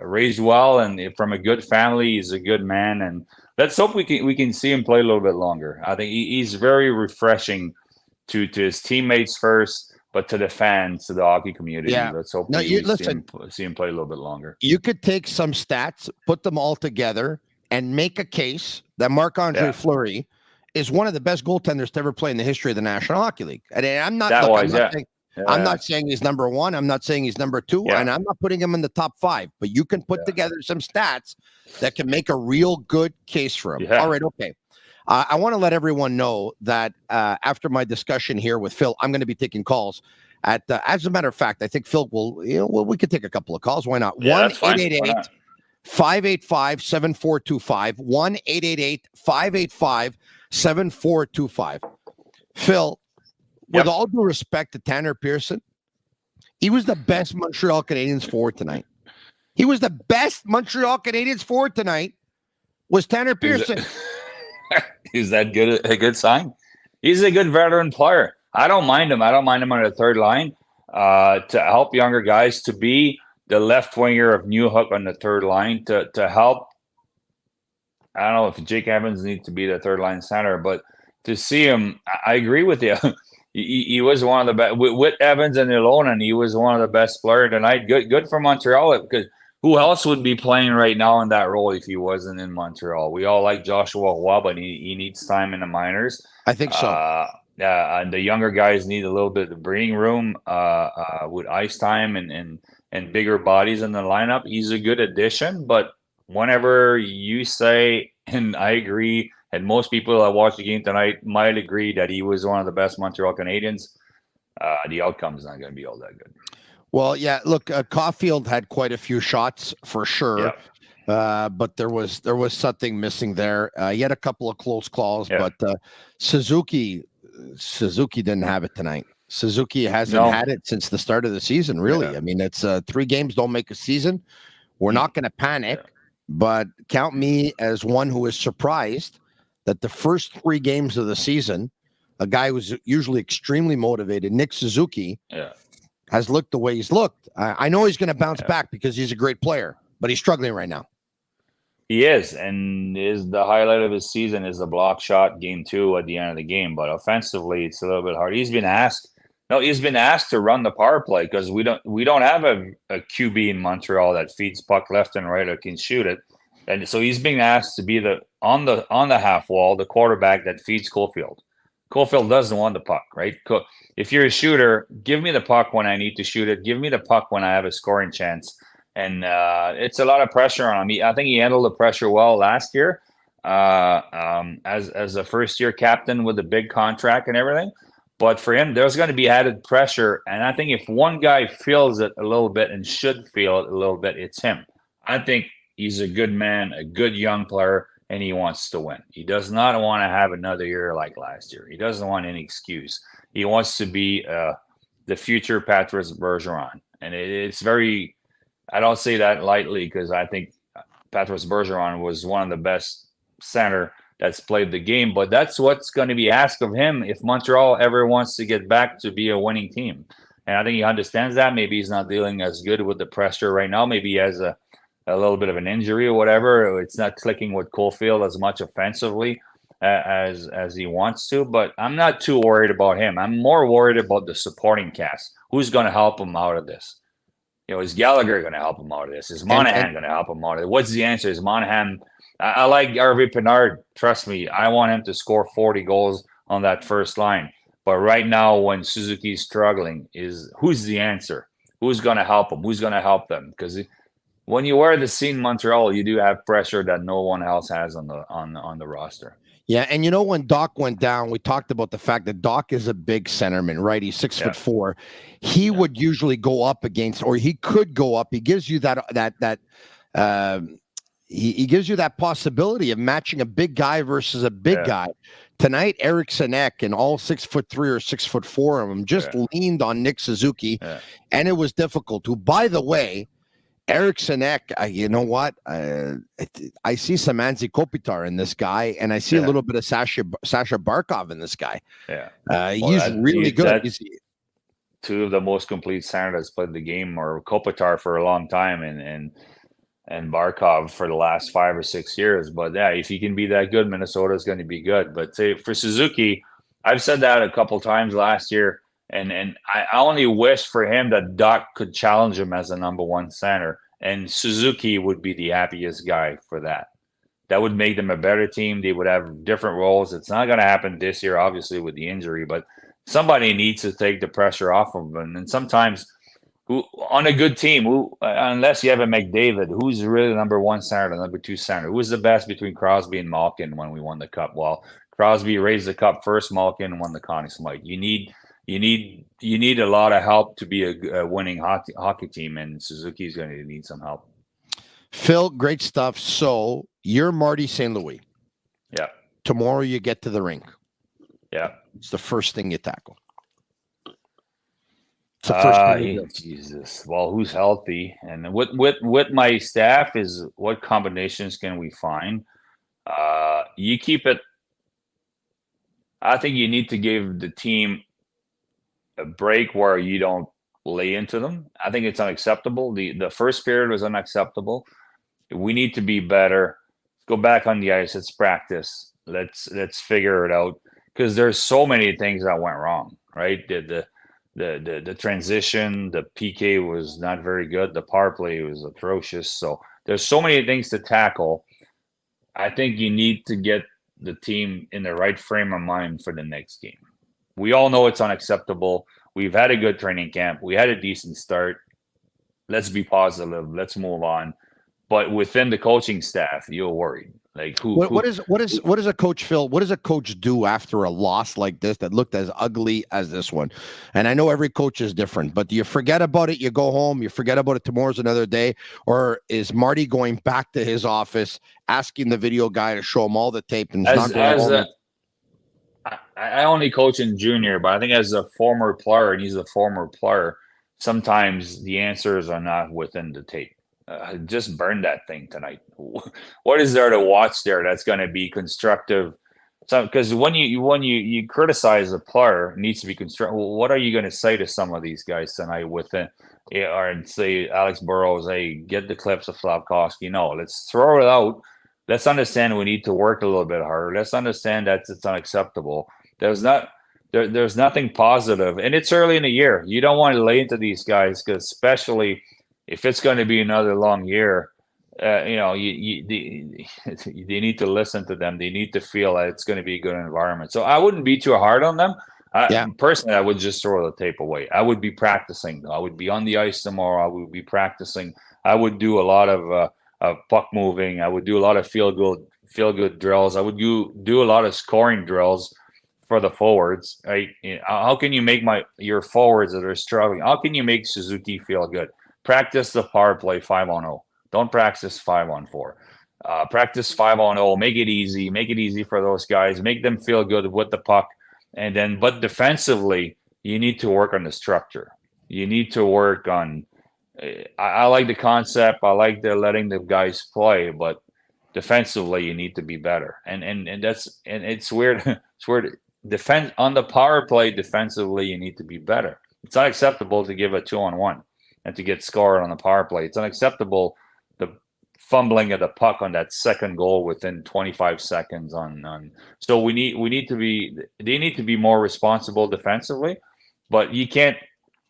Speaker 6: raised well and from a good family. He's a good man, and let's hope we can see him play a little bit longer. I think he's very refreshing to his teammates first,
Speaker 7: but to the fans, to the hockey community,
Speaker 6: Yeah.
Speaker 7: let's hope
Speaker 6: No,
Speaker 7: we
Speaker 6: listen.
Speaker 7: see him play a little bit longer.
Speaker 6: You could take some stats, put them all together, and make a case that Marc-Andre Fleury is one of the best goaltenders to ever play in the history of the National Hockey League. And I'm not, I'm not saying he's number one. I'm not saying he's number two, and I'm not putting him in the top 5. But you can put together some stats that can make a real good case for him. All right, okay. I want to let everyone know that after my discussion here with Phil, I'm going to be taking calls. As a matter of fact, I think Phil will. We could take a couple of calls. Why not? 1-888-585-7425. 1-888-585-7425. Phil, with all due respect to Tanner Pearson, he was the best Montreal Canadiens forward tonight. He was the best Montreal Canadiens forward tonight. Was Tanner Pearson?
Speaker 7: Is that good? A good sign? He's a good veteran player. I don't mind him. I don't mind him on the third line to help younger guys, to be the left winger of New Hook on the third line, to help. I don't know if Jake Evans needs to be the third line center, but to see him, I agree with you. He was one of the best with Evans and Ilonen. He was one of the best players tonight. Good for Montreal, because who else would be playing right now in that role if he wasn't in Montreal? We all like Joshua Roy, but he needs time in the minors.
Speaker 6: I think so.
Speaker 7: And the younger guys need a little bit of breathing room with ice time and bigger bodies in the lineup. He's a good addition, but whenever you say, and I agree, and most people that watched the game tonight might agree that he was one of the best Montreal Canadiens, the outcome's not going to be all that good.
Speaker 6: Well, yeah. Look, Caulfield had quite a few shots for sure, but there was something missing there. He had a couple of close calls, but Suzuki didn't have it tonight. Suzuki hasn't had it since the start of the season. Really, I mean, it's 3 games don't make a season. We're not going to panic, but count me as one who is surprised that the first 3 games of the season, a guy who's usually extremely motivated, Nick Suzuki, has looked the way he's looked. I know he's going to bounce back because he's a great player, but he's struggling right now.
Speaker 7: He is, and the highlight of his season is the block shot game 2 at the end of the game. But offensively, it's a little bit hard. He's been asked to run the power play because we don't have a QB in Montreal that feeds puck left and right or can shoot it, and so he's being asked to be on the half wall, the quarterback that feeds Caulfield. Caulfield doesn't want the puck, right? If you're a shooter, give me the puck when I need to shoot it. Give me the puck when I have a scoring chance. And it's a lot of pressure on him. I think he handled the pressure well last year as a first-year captain with a big contract and everything. But for him, there's going to be added pressure. And I think if one guy feels it a little bit and should feel it a little bit, it's him. I think he's a good man, a good young player, and he wants to win. He does not want to have another year like last year. He doesn't want any excuse. He wants to be the future Patrice Bergeron. And it's very... I don't say that lightly because I think Patrice Bergeron was one of the best center that's played the game, but that's what's going to be asked of him if Montreal ever wants to get back to be a winning team. And I think he understands that. Maybe he's not dealing as good with the pressure right now. Maybe he has a little bit of an injury or whatever. It's not clicking with Caulfield as much offensively as he wants to, but I'm not too worried about him. I'm more worried about the supporting cast. Who's going to help him out of this? Is Gallagher going to help him out of this? Is Monahan going to help him out of it? What's the answer? Is Monahan? I like Harvey Pinard. Trust me, I want him to score 40 goals on that first line. But right now, when Suzuki's struggling, who's the answer? Who's going to help him? Who's going to help them? Because when you wear the C in Montreal, you do have pressure that no one else has on the roster.
Speaker 6: Yeah, and when Doc went down, we talked about the fact that Doc is a big centerman, right? He's 6'4". He would usually go up against, or he could go up. He gives you he gives you that possibility of matching a big guy versus a big guy. Tonight, Eriksson Ek and all 6'3" or 6'4" of them just leaned on Nick Suzuki, and it was difficult. Who, by the way, Eriksson Ek, you know what? I see some Anze Kopitar in this guy, and I see a little bit of Sasha Barkov in this guy. He's really good. He's
Speaker 7: 2 of the most complete centers played the game, or Kopitar for a long time, and Barkov for the last 5 or 6 years. But if he can be that good, Minnesota is going to be good. But for Suzuki, I've said that a couple times last year. And I only wish for him that Doc could challenge him as a number one center, and Suzuki would be the happiest guy for that. That would make them a better team. They would have different roles. It's not going to happen this year, obviously, with the injury, but somebody needs to take the pressure off of them. And sometimes, on a good team, unless you have a McDavid, who's really the number one center, the number two center? Who was the best between Crosby and Malkin when we won the cup? Well, Crosby raised the cup first. Malkin won the Conn Smythe. You need a lot of help to be a winning hockey team, and Suzuki's going to need some help.
Speaker 6: Phil, great stuff. So you're Marty St. Louis.
Speaker 7: Yeah.
Speaker 6: Tomorrow you get to the rink.
Speaker 7: Yeah.
Speaker 6: It's the first thing you tackle. It's the first thing you do.
Speaker 7: Jesus. Well, who's healthy? And with my staff is what combinations can we find? You keep it. I think you need to give the team a break where you don't lay into them. I think it's unacceptable. The first period was unacceptable. We need to be better. Go back on the ice. Let's practice. Let's figure it out, because there's so many things that went wrong. Right? The transition, the PK was not very good. The power play was atrocious. So there's so many things to tackle. I think you need to get the team in the right frame of mind for the next game. We all know it's unacceptable. We've had a good training camp. We had a decent start. Let's be positive. Let's move on. But within the coaching staff, you're worried. Like
Speaker 6: what is a coach, Phil? What does a coach do after a loss like this that looked as ugly as this one? And I know every coach is different, but do you forget about it? You go home, you forget about it. Tomorrow's another day. Or is Marty going back to his office, asking the video guy to show him all the tape and not going home?
Speaker 7: I only coach in junior, but I think as a former player, and he's a former player, sometimes the answers are not within the tape. Just burn that thing tonight. What is there to watch there that's going to be constructive? So, because when you criticize a player, it needs to be constructive. Well, what are you going to say to some of these guys tonight within, or say Alex Burrows, hey, get the clips of Slafkovsky? No, let's throw it out. Let's understand we need to work a little bit harder. Let's understand that it's unacceptable. There's nothing positive, and it's early in the year. You don't want to lay into these guys, because especially if it's going to be another long year, they need to listen to them. They need to feel that it's going to be a good environment. So I wouldn't be too hard on them. Personally, I would just throw the tape away. I would be practicing. I would be on the ice tomorrow. I would be practicing. I would do a lot of puck moving. I would do a lot of feel good drills. I would do a lot of scoring drills for the forwards. Right? How can you make your forwards that are struggling? How can you make Suzuki feel good? Practice the power play 5-on-0. Don't practice 5-on-4. Practice 5-on-0. Make it easy. Make it easy for those guys. Make them feel good with the puck. But defensively, you need to work on the structure. You need to work on. I like the concept. I like letting the guys play, but defensively, you need to be better. And it's weird. It's weird. Defense on the power play defensively, you need to be better. It's not acceptable to give a 2-on-1 and to get scored on the power play. It's unacceptable the fumbling of the puck on that second goal within 25 seconds so they need to be more responsible defensively, but you can't.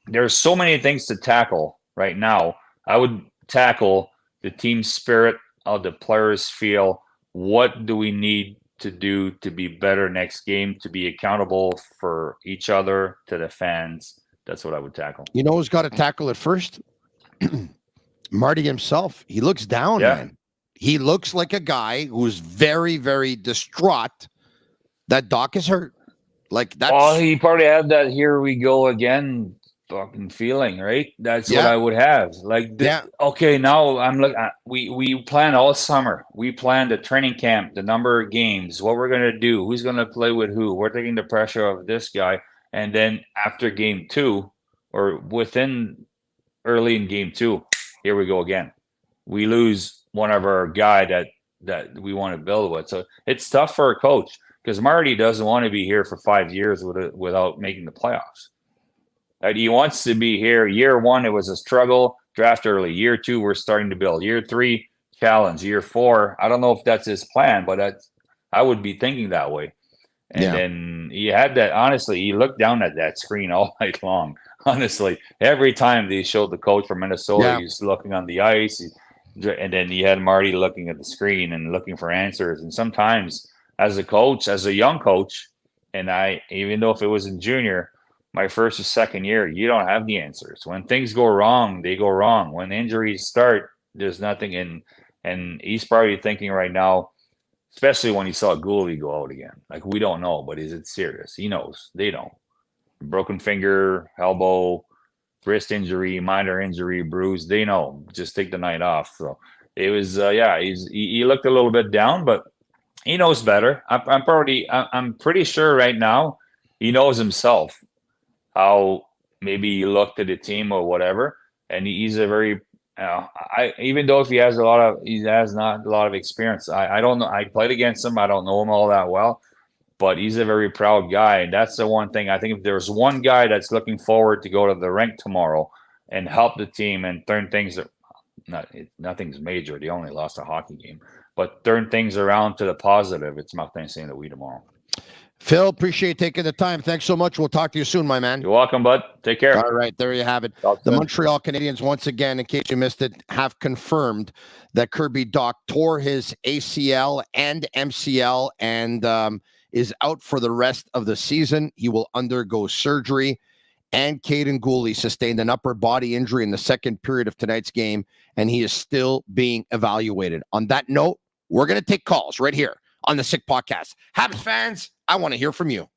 Speaker 7: There's so many things to tackle right now. I would tackle the team spirit, how the players feel. What do we need to do to be better next game, to be accountable for each other, to the fans? That's what I would tackle.
Speaker 6: You know who's got to tackle it first? Marty himself. He looks down, man. He looks like a guy who's very, very distraught that Doc is hurt. Like that's.
Speaker 7: Oh, he probably had that "here we go again" fucking feeling, right? That's what I would have. Like, okay, now I'm looking. We planned all summer. We planned the training camp, the number of games, what we're gonna do, who's gonna play with who. We're taking the pressure of this guy. And then after game 2, or within early in game 2, here we go again. We lose one of our guy that we want to build with. So it's tough for a coach, because Marty doesn't want to be here for 5 years without making the playoffs. Right? He wants to be here. Year 1, it was a struggle. Draft early. Year 2, we're starting to build. Year 3, challenge. Year 4, I don't know if that's his plan, but I would be thinking that way. And then he had that, honestly, he looked down at that screen all night long. Honestly, every time they showed the coach from Minnesota, he's looking on the ice. And then he had Marty looking at the screen and looking for answers. And sometimes as a coach, as a young coach, and even though if it was in junior, my first or second year, you don't have the answers. When things go wrong, they go wrong. When injuries start, there's nothing. And he's probably thinking right now, especially when he saw Gooley go out again. Like, we don't know, but is it serious? He knows. They don't. Broken finger, elbow, wrist injury, minor injury, bruise. They know. Just take the night off. So it was, he looked a little bit down, but he knows better. I'm pretty sure right now he knows himself how maybe he looked at the team or whatever. And he's a very, even though if he has not a lot of experience. I don't know. I played against him. I don't know him all that well, but he's a very proud guy. And that's the one thing. I think if there's one guy that's looking forward to go to the rink tomorrow and help the team and turn things, nothing's major. They only lost a hockey game, but turn things around to the positive. It's Martin St. Louis tomorrow.
Speaker 6: Phil, appreciate taking the time. Thanks so much. We'll talk to you soon, my man.
Speaker 7: You're welcome, bud. Take care.
Speaker 6: All right, there you have it. The Montreal Canadiens, once again, in case you missed it, have confirmed that Kirby Dach tore his ACL and MCL and is out for the rest of the season. He will undergo surgery. And Caden Gooley sustained an upper body injury in the second period of tonight's game, and he is still being evaluated. On that note, we're going to take calls right here on the Sick Podcast. Habs fans, I want to hear from you.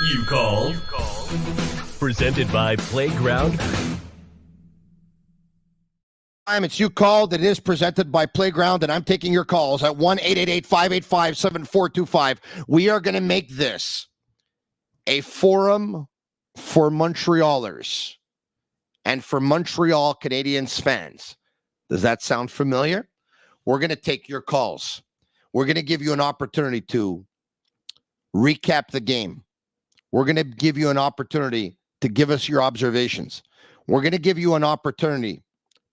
Speaker 3: You called. Presented by Playground.
Speaker 6: It's You Called. It is presented by Playground, and I'm taking your calls at 1-888-585-7425. We are going to make this a forum for Montrealers and for Montreal Canadiens fans. Does that sound familiar? We're going to take your calls. We're going to give you an opportunity to recap the game. We're going to give you an opportunity to give us your observations. We're going to give you an opportunity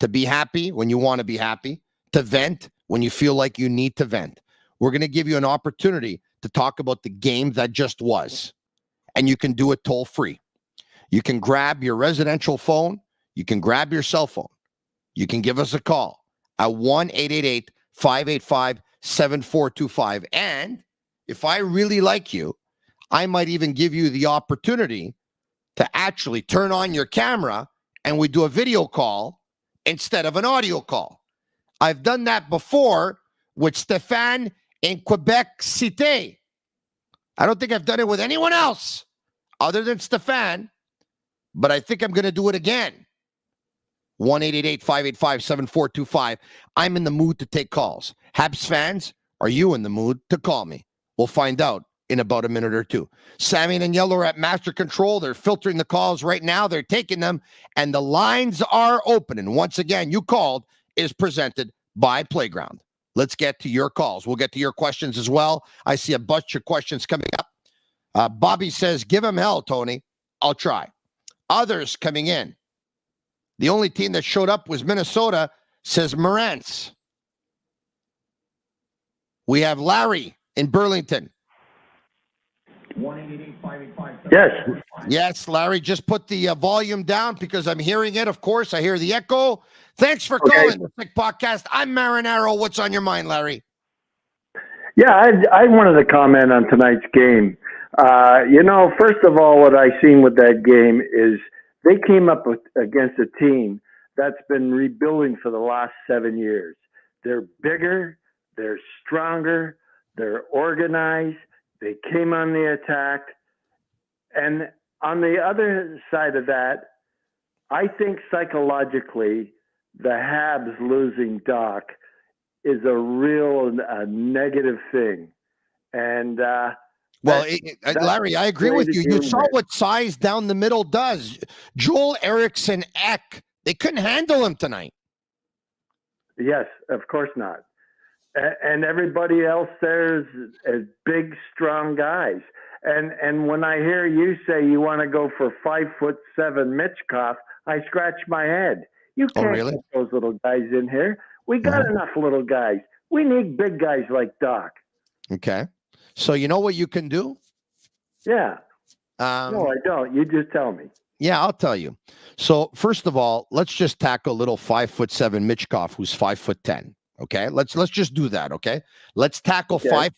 Speaker 6: to be happy when you want to be happy, to vent when you feel like you need to vent. We're going to give you an opportunity to talk about the game that just was, and you can do it toll free. You can grab your residential phone. You can grab your cell phone. You can give us a call at 1-888-585-7425. And if I really like you, I might even give you the opportunity to actually turn on your camera and we do a video call instead of an audio call. I've done that before with Stéphane in Quebec Cité. I don't think I've done it with anyone else other than Stéphane, but I think I'm going to do it again. 1-888-585-7425. I'm in the mood to take calls. Habs fans, are you in the mood to call me? We'll find out in about a minute or two. Sammy and Yellow are at Master Control. They're filtering the calls right now. They're taking them, and the lines are open. And once again, You Called is presented by Playground. Let's get to your calls. We'll get to your questions as well. I see a bunch of questions coming up. Bobby says, give him hell, Tony. I'll try. Others coming in. The only team that showed up was Minnesota, says Morantz. We have Larry in Burlington.
Speaker 8: Yes.
Speaker 6: Yes, Larry, just put the volume down because I'm hearing it. Of course, I hear the echo. Thanks for calling the Sick Podcast. I'm Marinaro. What's on your mind, Larry?
Speaker 8: Yeah, I wanted to comment on tonight's game. First of all, what I seen with that game is they came up against a team that's been rebuilding for the last 7 years. They're bigger, they're stronger, they're organized, they came on the attack. And on the other side of that, I think psychologically, the Habs losing Dach is a real negative thing. And
Speaker 6: Larry, I agree with you. You saw what size down the middle does. Joel Eriksson Ek, they couldn't handle him tonight.
Speaker 8: Yes, of course not. And everybody else there is big, strong guys. And when I hear you say you want to go for 5'7" Mitchkov, I scratch my head. You can't get those little guys in here. We got enough little guys. We need big guys like Doc.
Speaker 6: Okay. So you know what you can do?
Speaker 8: Yeah. No, I don't. You just tell me.
Speaker 6: Yeah, I'll tell you. So first of all, let's just tackle little 5'7" Michkov, who's 5'10". Okay, let's just do that. Okay, let's tackle 5'7"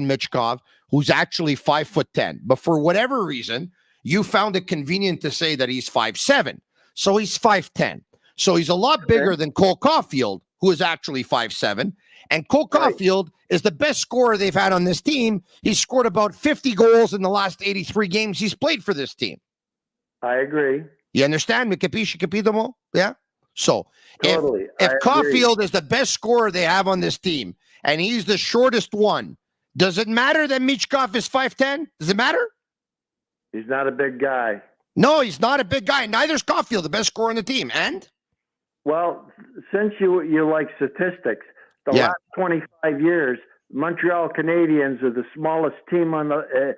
Speaker 6: Michkov, who's actually 5'10". But for whatever reason, you found it convenient to say that he's 5'7". So he's 5'10". So he's a lot bigger than Cole Caulfield, who is actually 5'7". And Cole Caulfield is the best scorer they've had on this team. He's scored about 50 goals in the last 83 games he's played for this team.
Speaker 8: I agree.
Speaker 6: You understand? Capito mo? Yeah. So
Speaker 8: Totally.
Speaker 6: if Caulfield is the best scorer they have on this team and he's the shortest one, does it matter that Michkov is 5'10"? Does it matter?
Speaker 8: He's not a big guy.
Speaker 6: No, he's not a big guy. Neither's Caulfield, the best scorer on the team. And?
Speaker 8: Well, since you like statistics, the last 25 years, Montreal Canadiens are the smallest team on the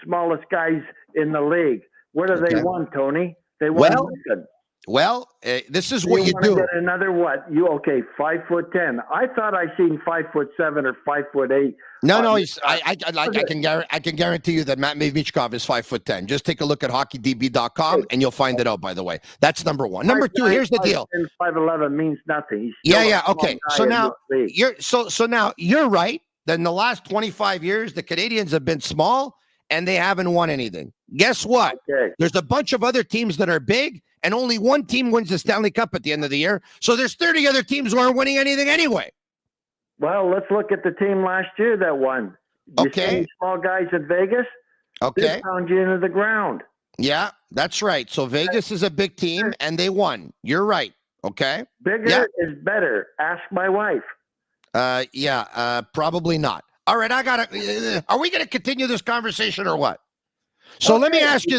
Speaker 8: smallest guys in the league. What have they won, Tony? They won nothing.
Speaker 6: Well, this is what you do.
Speaker 8: Get another what? 5'10". I thought I seen 5'7" or 5'8".
Speaker 6: No, he's. I can guarantee you that Matt Michkov is 5'10". Just take a look at HockeyDB.com and you'll find it out. By the way, that's number one. Number two, here's the deal.
Speaker 8: 5'11" means nothing.
Speaker 6: Okay. So now you're right. Then the last 25 years, the Canadiens have been small and they haven't won anything. Guess what?
Speaker 8: Okay.
Speaker 6: There's a bunch of other teams that are big, and only one team wins the Stanley Cup at the end of the year. So there's 30 other teams who aren't winning anything anyway.
Speaker 8: Well, let's look at the team last year that won. You see small guys at Vegas?
Speaker 6: Okay.
Speaker 8: They pound you into the ground.
Speaker 6: Yeah, that's right. So Vegas is a big team, and they won. You're right. Okay.
Speaker 8: Bigger is better. Ask my wife.
Speaker 6: Probably not. All right, are we going to continue this conversation or what? So let me ask you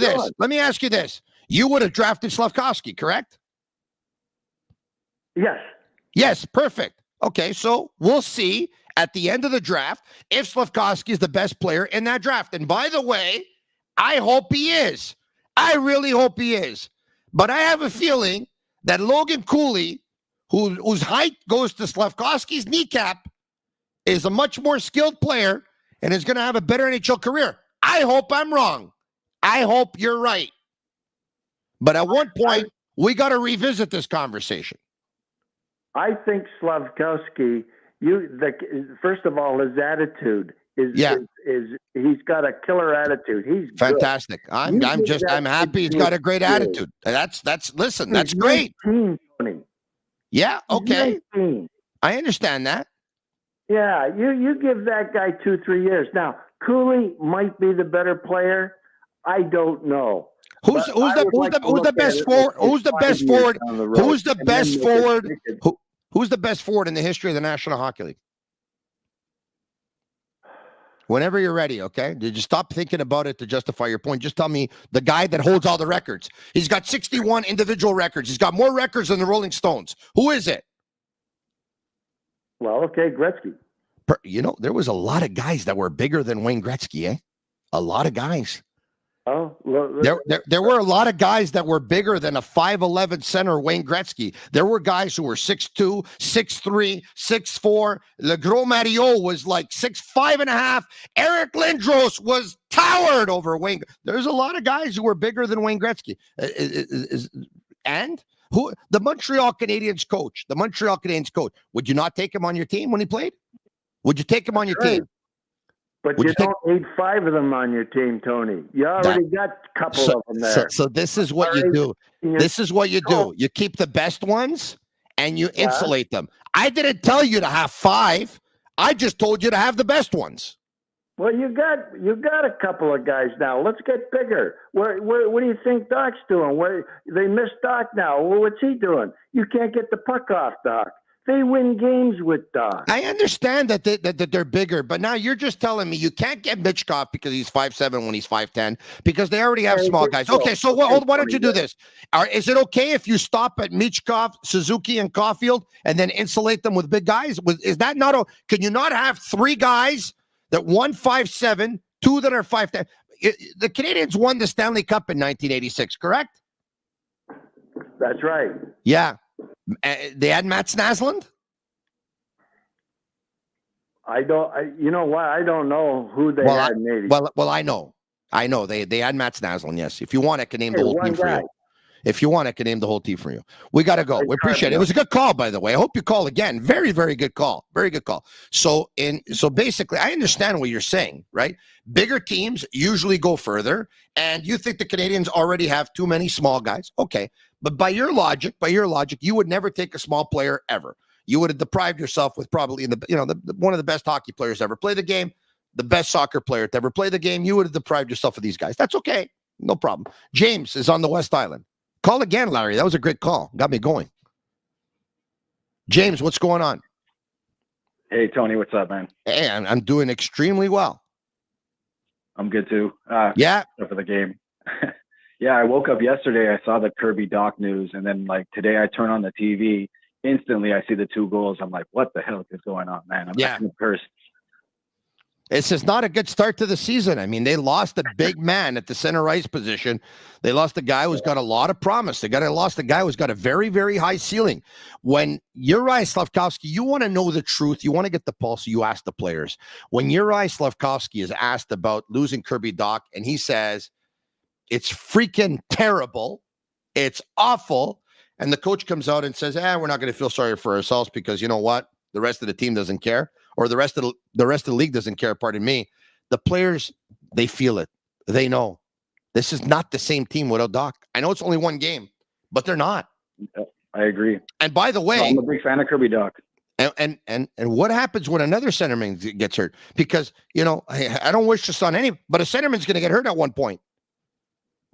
Speaker 6: this. You would have drafted Slafkovsky, correct?
Speaker 8: Yes.
Speaker 6: Yes, perfect. Okay, so we'll see at the end of the draft if Slafkovsky is the best player in that draft. And by the way, I hope he is. I really hope he is. But I have a feeling that Logan Cooley, whose height goes to Slafkovsky's kneecap, is a much more skilled player and is going to have a better NHL career. I hope I'm wrong. I hope you're right. But at one point, we got to revisit this conversation.
Speaker 8: I think Slafkovsky, first of all, his attitude is he's got a killer attitude. He's
Speaker 6: fantastic. I'm happy he's got a great attitude. That's great.
Speaker 8: 19, Tony.
Speaker 6: Yeah, okay.
Speaker 8: 19.
Speaker 6: I understand that.
Speaker 8: Yeah, you give that guy 2-3 years. Now, Cooley might be the better plader. I don't know.
Speaker 6: Who's the best forward? Who's the best forward? Who's the best forward? Who's the best forward in the history of the National Hockey League? Whenever you're ready, okay? Did you stop thinking about it to justify your point? Just tell me the guy that holds all the records. He's got 61 individual records. He's got more records than the Rolling Stones. Who is it?
Speaker 8: Well, okay, Gretzky.
Speaker 6: There was a lot of guys that were bigger than Wayne Gretzky, eh? A lot of guys.
Speaker 8: Oh, well,
Speaker 6: there were a lot of guys that were bigger than a 5'11" center Wayne Gretzky. There were guys who were 6'2", 6'3", 6'4". Le Gros Mario was like 6'5.5". Eric Lindros was towered over Wayne. There's a lot of guys who were bigger than Wayne Gretzky. And who the Montreal Canadiens coach? Would you not take him on your team when he played? Would you take him on your team?
Speaker 8: But you don't need 5 of them on your team, Tony. You already got a couple of them there.
Speaker 6: So this is what you do. This is what you do. You keep the best ones and you insulate them. I didn't tell you to have 5. I just told you to have the best ones.
Speaker 8: Well, you got a couple of guys now. Let's get bigger. What do you think Doc's doing? They miss Doc now. Well, what's he doing? You can't get the puck off Doc. They win games with Doc.
Speaker 6: I understand that they're bigger, but now you're just telling me you can't get Michkov because he's 5'7" when he's 5'10", because they already have small guys. Okay, so why don't you do this? Is it okay if you stop at Michkov, Suzuki, and Caulfield and then insulate them with big guys? Is that not? Can you not have 3 guys that 1 5'7", 2 that are 5'10"? The Canadiens won the Stanley Cup in 1986, correct?
Speaker 8: That's right.
Speaker 6: Yeah. They had Matt Snaslund?
Speaker 8: You know what? I don't know who they had maybe.
Speaker 6: Well, I know. They had Matt Snaslin. Yes. If you want, I can name the whole team for you. If you want, I can name the whole team for you. We got to go. We appreciate it. It was a good call, by the way. I hope you call again. Very, very good call. Very good call. So basically, I understand what you're saying, right? Bigger teams usually go further, and you think the Canadians already have too many small guys. Okay. But by your logic, you would never take a small player ever. You would have deprived yourself with probably one of the best hockey players to ever play the game, the best soccer player to ever play the game. You would have deprived yourself of these guys. That's okay. No problem. James is on the West Island. Call again, Larry. That was a great call. Got me going. James, what's going on?
Speaker 9: Hey, Tony, what's up, man?
Speaker 6: Hey, I'm doing extremely well.
Speaker 9: I'm good, too.
Speaker 6: Yeah.
Speaker 9: For the game. Yeah, I woke up yesterday. I saw the Kirby Doc news, and then, today I turn on the TV. Instantly, I see the 2 goals. I'm like, what the hell is going on, man? I'm cursed.
Speaker 6: It's just not a good start to the season. I mean, they lost a big man at the center ice position. They lost a guy who's got a lot of promise. They lost a guy who's got a very, very high ceiling. When Uri Slafkovsky, you want to know the truth. You want to get the pulse. You ask the players. When Uri Slafkovsky is asked about losing Kirby Doc, and he says, it's freaking terrible. It's awful. And the coach comes out and says, we're not going to feel sorry for ourselves because you know what? The rest of the team doesn't care. Or the rest of the league doesn't care, pardon me. The players, they feel it. They know. This is not the same team without Doc. I know it's only one game, but they're not.
Speaker 9: I agree.
Speaker 6: And by the way,
Speaker 9: I'm a big fan of Kirby Doc.
Speaker 6: And what happens when another centerman gets hurt? Because, I don't wish this on any, but a centerman's going to get hurt at one point.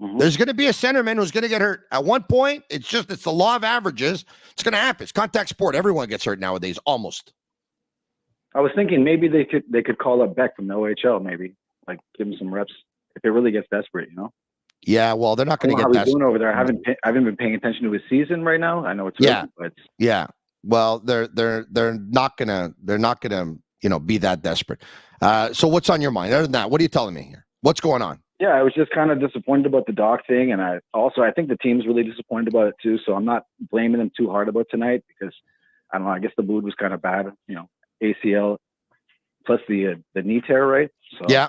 Speaker 6: Mm-hmm. There's going to be a centerman who's going to get hurt. At one point, it's the law of averages. It's going to happen. It's contact sport. Everyone gets hurt nowadays, almost.
Speaker 9: I was thinking maybe they could call up Beck from the OHL, maybe give him some reps if it really gets desperate,
Speaker 6: Yeah, well, they're not going to get desperate.
Speaker 9: Doing over there. I haven't been paying attention to his season right now. I know it's early, but
Speaker 6: Well, they're not gonna be that desperate. So what's on your mind? Other than that, what are you telling me here? What's going on?
Speaker 9: Yeah, I was just kind of disappointed about the Doc thing, and I think the team's really disappointed about it too. So I'm not blaming them too hard about tonight because I don't know. I guess the mood was kind of bad, ACL plus the knee tear, right? So yeah.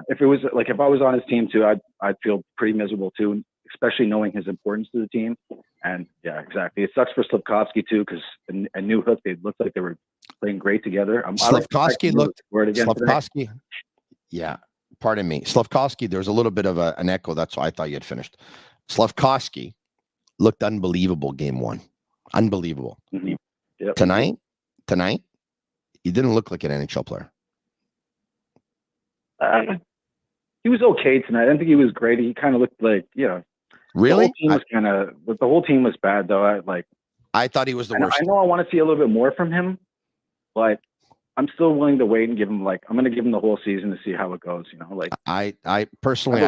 Speaker 9: If it was if I was on his team too, I'd feel pretty miserable too, especially knowing his importance to the team. And yeah, exactly. It sucks for Slafkovsky too because a new hook. They looked like they were playing great together.
Speaker 6: Slafkovsky looked. Slafkovsky. Yeah, pardon me, Slafkovsky. There was a little bit of an echo. That's why I thought you had finished. Slafkovsky looked unbelievable. Game 1, unbelievable.
Speaker 9: Mm-hmm. Yep.
Speaker 6: Tonight. He didn't look like an NHL player.
Speaker 9: He was okay tonight. I didn't think he was great. He kind of looked like,
Speaker 6: Really?
Speaker 9: The whole team was bad, though.
Speaker 6: I thought he was the worst.
Speaker 9: I know I want to see a little bit more from him, but I'm still willing to wait and give him I'm going to give him the whole season to see how it goes.
Speaker 6: I personally,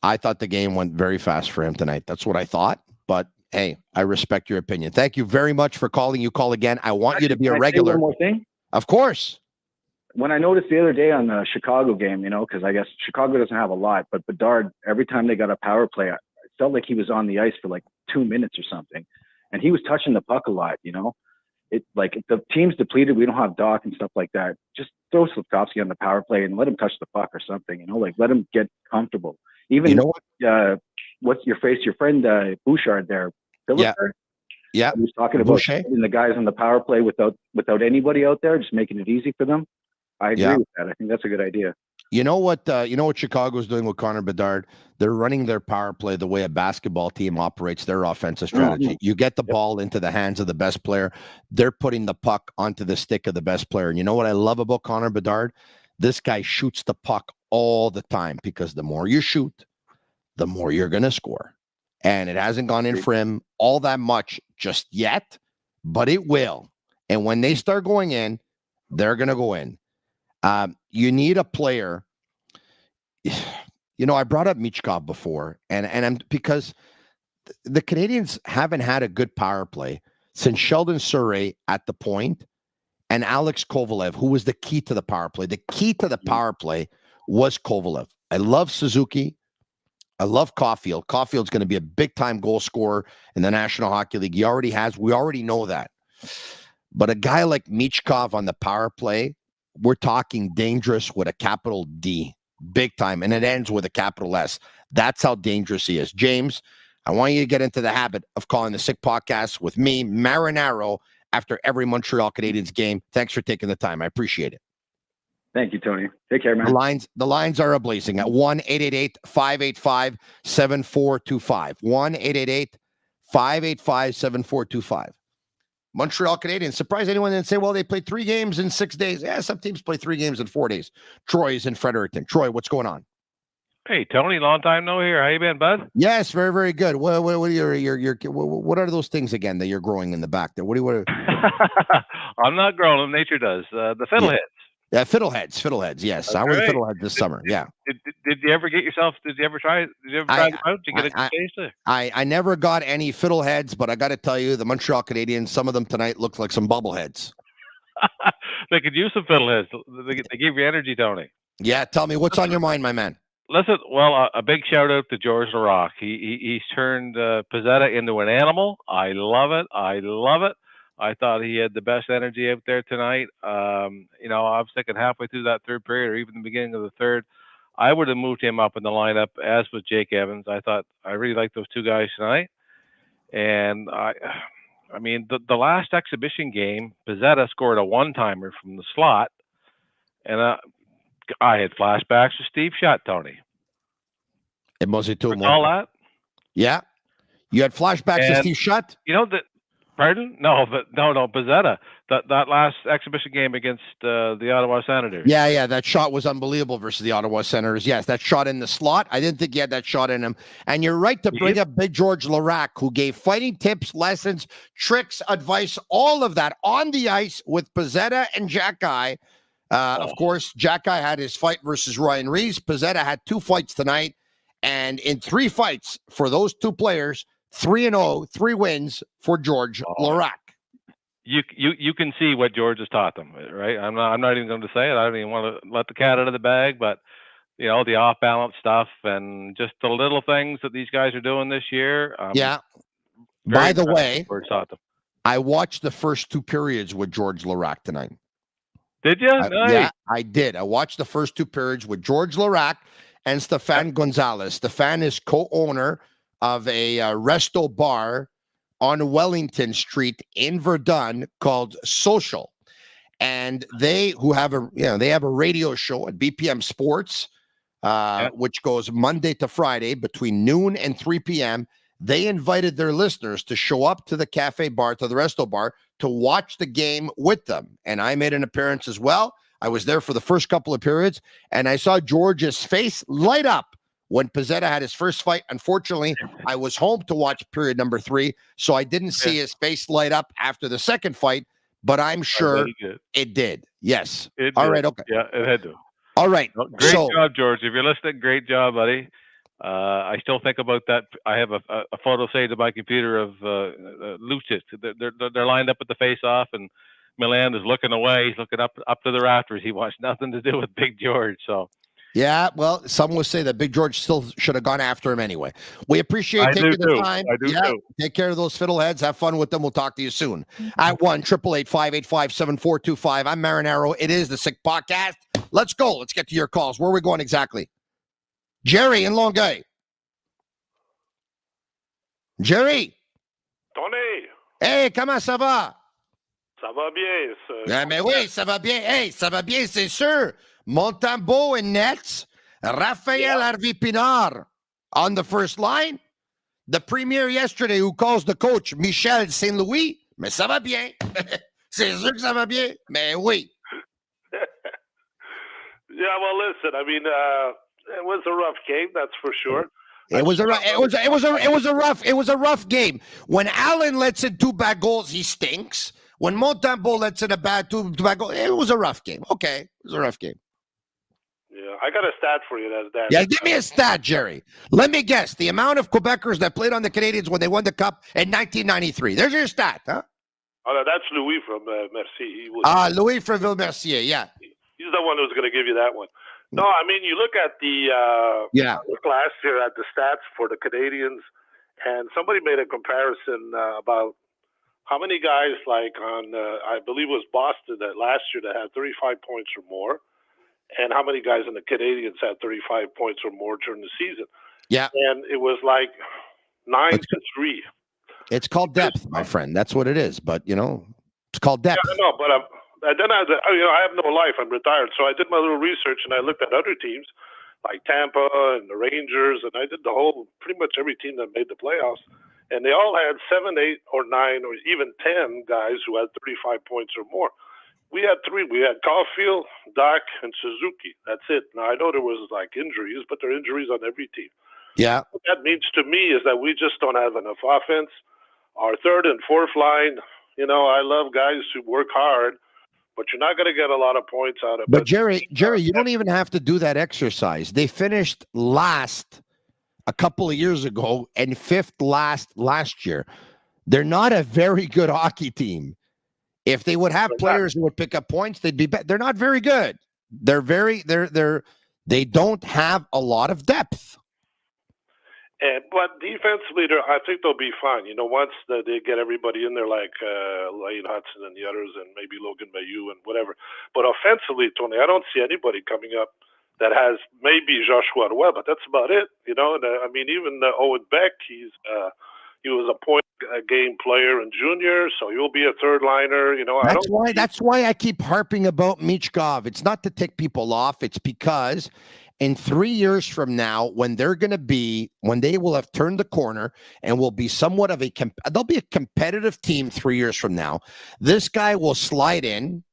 Speaker 6: I thought the game went very fast for him tonight. That's what I thought. But hey, I respect your opinion. Thank you very much for calling. You call again. I want you to be a regular.
Speaker 9: One more thing.
Speaker 6: Of course.
Speaker 9: When I noticed the other day on the Chicago game, because I guess Chicago doesn't have a lot, but Bedard, every time they got a power play, it felt like he was on the ice for 2 minutes or something. And he was touching the puck a lot, It if the team's depleted, we don't have Doc and stuff like that. Just throw Slafkovsky on the power play and let him touch the puck or something, let him get comfortable. Even, what's your friend Bouchard there, Philippe?
Speaker 6: Yeah.
Speaker 9: He was talking about the guys on the power play without anybody out there, just making it easy for them. I agree with that. I think that's a good idea.
Speaker 6: You know what Chicago's doing with Connor Bedard? They're running their power play the way a basketball team operates their offensive strategy. You get the ball into the hands of the best player. They're putting the puck onto the stick of the best player. And you know what I love about Connor Bedard? This guy shoots the puck all the time because the more you shoot, the more you're going to score. And it hasn't gone in for him all that much just yet, but it will. And when they start going in, they're going to go in. You need a player. I brought up Michkov before, and I'm because the Canadians haven't had a good power play since Sheldon Surrey at the point and Alex Kovalev, who was the key to the power play. The key to the power play was Kovalev. I love Suzuki. I love Caulfield. Caulfield's going to be a big-time goal scorer in the National Hockey League. He already has. We already know that. But a guy like Michkov on the power play we're talking dangerous with a capital D, big time, and it ends with a capital S. That's how dangerous he is. James, I want you to get into the habit of calling the Sick Podcast with me, Marinaro, after every Montreal Canadiens game. Thanks for taking the time. I appreciate it.
Speaker 9: Thank you, Tony. Take care, man.
Speaker 6: The lines are ablazing at 1-888-585-7425. 1-888-585-7425. Montreal Canadiens. Surprised anyone didn't say, well, they played 3 games in 6 days. Yeah, some teams play 3 games in 4 days. Troy is in Fredericton. Troy, what's going on?
Speaker 10: Hey, Tony, long time no hear. How you been, bud?
Speaker 6: Yes, very, very good. What are what are those things again that you're growing in the back there? What are
Speaker 10: I'm not growing them. Nature does. The fiddleheads.
Speaker 6: Yeah, fiddleheads. Yes,
Speaker 10: That's
Speaker 6: I went
Speaker 10: right.
Speaker 6: fiddlehead this summer. Yeah.
Speaker 10: Did you ever get yourself? Did you ever try? Did you ever try them out? Did you get a taste there?
Speaker 6: I never got any fiddleheads, but I got to tell you, the Montreal Canadiens, some of them tonight looked like some bubbleheads.
Speaker 10: They could use some fiddleheads. They give you energy, Tony.
Speaker 6: Yeah, tell me what's on your mind, my man.
Speaker 10: Listen, well, a big shout out to George Laraque. He's turned Pizzetta into an animal. I love it. I thought he had the best energy out there tonight. I was thinking halfway through that third period, or even the beginning of the third, I would have moved him up in the lineup, as with Jake Evans. I thought I really liked those 2 guys tonight. And I mean, the last exhibition game, Pizzetta scored a one-timer from the slot, and I had flashbacks to Steve Shutt, Tony.
Speaker 6: It must be too much.
Speaker 10: All that?
Speaker 6: Yeah. You had flashbacks to Steve Shutt?
Speaker 10: You know that. Pardon? No, Pizzetta. That last exhibition game against the Ottawa Senators.
Speaker 6: Yeah, that shot was unbelievable versus the Ottawa Senators. Yes, that shot in the slot. I didn't think he had that shot in him. And you're right to bring up Big George Laraque, who gave fighting tips, lessons, tricks, advice, all of that on the ice with Pizzetta and Jack Guy. Of course, Jack Guy had his fight versus Ryan Reeves. Pizzetta had 2 fights tonight. And in 3 fights for those 2 players, 3-0, 3 wins for George Laraque.
Speaker 10: You can see what George has taught them, right? I'm not even going to say it. I don't even want to let the cat out of the bag, but the off balance stuff and just the little things that these guys are doing this year.
Speaker 6: Yeah. By the way,
Speaker 10: George taught them.
Speaker 6: I watched the first 2 periods with George Laraque tonight.
Speaker 10: Did you? Nice.
Speaker 6: Yeah, I did. I watched the first 2 periods with George Laraque and Stefan Gonzalez. Stefan is co-owner of a resto bar on Wellington Street in Verdun called Social, and they have a radio show at BPM Sports, which goes Monday to Friday between noon and 3 p.m. They invited their listeners to show up to the cafe bar, to the resto bar, to watch the game with them. And I made an appearance as well. I was there for the first couple of periods, and I saw George's face light up when Pizzetta had his first fight. Unfortunately, I was home to watch period number 3, so I didn't see his face light up after the second fight, but I'm sure it did. Yes. All right, okay.
Speaker 10: Yeah, it had to.
Speaker 6: All right.
Speaker 10: Great job, George. If you're listening, great job, buddy. I still think about that. I have a photo saved to my computer of Lucic. They're lined up at the face-off, and Milan is looking away. He's looking up to the rafters. He wants nothing to do with Big George. So,
Speaker 6: yeah, well, some will say that Big George still should have gone after him anyway. We appreciate taking the time.
Speaker 10: I do too.
Speaker 6: Take care of those fiddleheads. Have fun with them. We'll talk to you soon. At 1-888-585-7425. I'm Marinaro. It is the Sick Podcast. Let's go. Let's get to your calls. Where are we going exactly? Jerry in Longueuil. Jerry.
Speaker 11: Tony.
Speaker 6: Hey, comment ça va?
Speaker 11: Ça va bien.
Speaker 6: Mais oui, ça va bien. Hey, ça va bien, c'est sûr. Montembeau in nets. Raphael Harvey-Pinard on the first line. The premier yesterday who calls the coach Michel Saint-Louis. Mais ça va bien. C'est sûr que ça va bien. Mais oui.
Speaker 11: Yeah, well, listen, I mean, it was a rough game, that's for sure.
Speaker 6: It was a rough game. When Allen lets in 2 bad goals, he stinks. When Montembeau lets in two bad goals, it was a rough game. Okay, it was a rough game.
Speaker 11: Yeah, I got a stat for you. That
Speaker 6: yeah, give me a stat, Jerry. Let me guess. The amount of Quebecers that played on the Canadiens when they won the Cup in 1993. There's your stat, huh?
Speaker 11: Oh, no, that's Louis from Mercier.
Speaker 6: Louis from Ville-Mercier, yeah.
Speaker 11: He's the one who's going to give you that one. No, I mean, you look at the last year at the stats for the Canadiens, and somebody made a comparison about how many guys like on, I believe it was Boston that last year that had 35 points or more, and how many guys in the Canadiens had 35 points or more during the season?
Speaker 6: Yeah.
Speaker 11: And it was like 9-3.
Speaker 6: It's called depth, my friend. That's what it is. But, it's called depth.
Speaker 11: Yeah, I know, but and then I have no life. I'm retired. So I did my little research, and I looked at other teams like Tampa and the Rangers, and I did pretty much every team that made the playoffs. And they all had 7, 8, or 9, or even 10 guys who had 35 points or more. We had 3. We had Caulfield, Doc, and Suzuki. That's it. Now, I know there was like injuries, but there are injuries on every team.
Speaker 6: Yeah.
Speaker 11: What that means to me is that we just don't have enough offense. Our third and fourth line, I love guys who work hard, but you're not going to get a lot of points out of it.
Speaker 6: But Jerry, you don't even have to do that exercise. They finished last a couple of years ago and 5th last year. They're not a very good hockey team. If they would have players who would pick up points, they'd be better. They're not very good. They don't have a lot of depth.
Speaker 11: But defensively, I think they'll be fine. Once they get everybody in there, like Lane Hudson and the others, and maybe Logan Mailloux and whatever. But offensively, Tony, I don't see anybody coming up that has maybe Joshua Roy, but that's about it. And even Owen Beck, he was a point game player in junior, so he'll be a third liner.
Speaker 6: That's why I keep harping about Michkov. It's not to tick people off. It's because in 3 years from now, when they will have turned the corner and will be somewhat of they'll be a competitive team 3 years from now. This guy will slide in,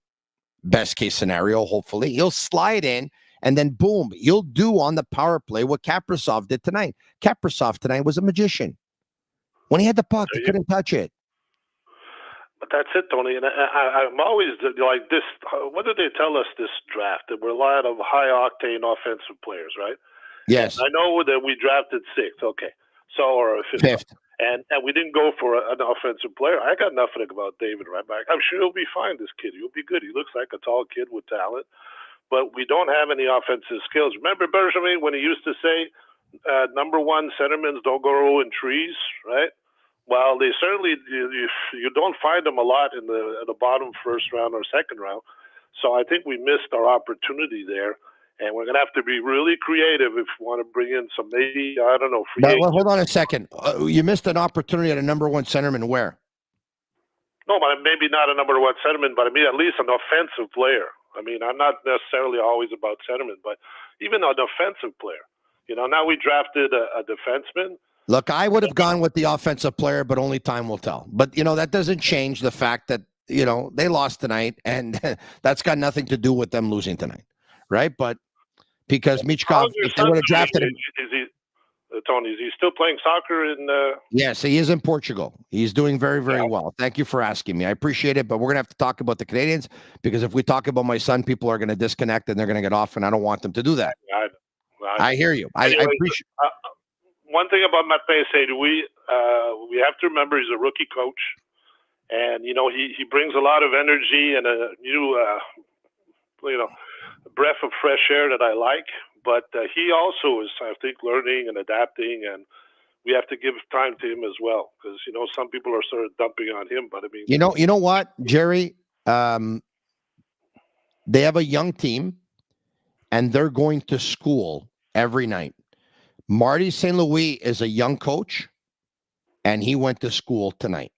Speaker 6: best case scenario, hopefully. He'll slide in, and then boom, he'll do on the power play what Kaprizov did tonight. Kaprizov tonight was a magician. When he had the puck, he couldn't touch it.
Speaker 11: But that's it, Tony. And I'm always like this. What did they tell us this draft? That we're a lot of high-octane offensive players, right?
Speaker 6: Yes.
Speaker 11: And I know that we drafted 6th, okay. Or 5th. And we didn't go for an offensive player. I got nothing about David Ryback. I'm sure he'll be fine, this kid. He'll be good. He looks like a tall kid with talent. But we don't have any offensive skills. Remember Bergevin when he used to say, number 1 centermen don't grow in trees, right? Well, they certainly you don't find them a lot in the bottom first round or second round. So I think we missed our opportunity there, and we're going to have to be really creative if we want to bring in some free agents.
Speaker 6: Well, hold on a second. You missed an opportunity at a number 1 centerman where?
Speaker 11: No, but maybe not a number 1 centerman, but at least an offensive player. I'm not necessarily always about centerman, but even an offensive player. Now we drafted a defenseman.
Speaker 6: Look, I would have gone with the offensive player, but only time will tell. But, that doesn't change the fact that, they lost tonight, and that's got nothing to do with them losing tonight, right? But because Michkov, if they would have drafted him.
Speaker 11: Tony, is he still playing soccer in?
Speaker 6: Yes, he is in Portugal. He's doing very, very well. Thank you for asking me. I appreciate it, but we're going to have to talk about the Canadians because if we talk about my son, people are going to disconnect and they're going to get off, and I don't want them to do that. I hear you. I appreciate
Speaker 11: one thing about Martin Saint-Louis, we have to remember he's a rookie coach, and he brings a lot of energy and a new breath of fresh air that I like. But he also is, I think, learning and adapting, and we have to give time to him as well because some people are sort of dumping on him. But
Speaker 6: you know what, Jerry, they have a young team, and they're going to school every night. Marty St. Louis is a young coach, and he went to school tonight.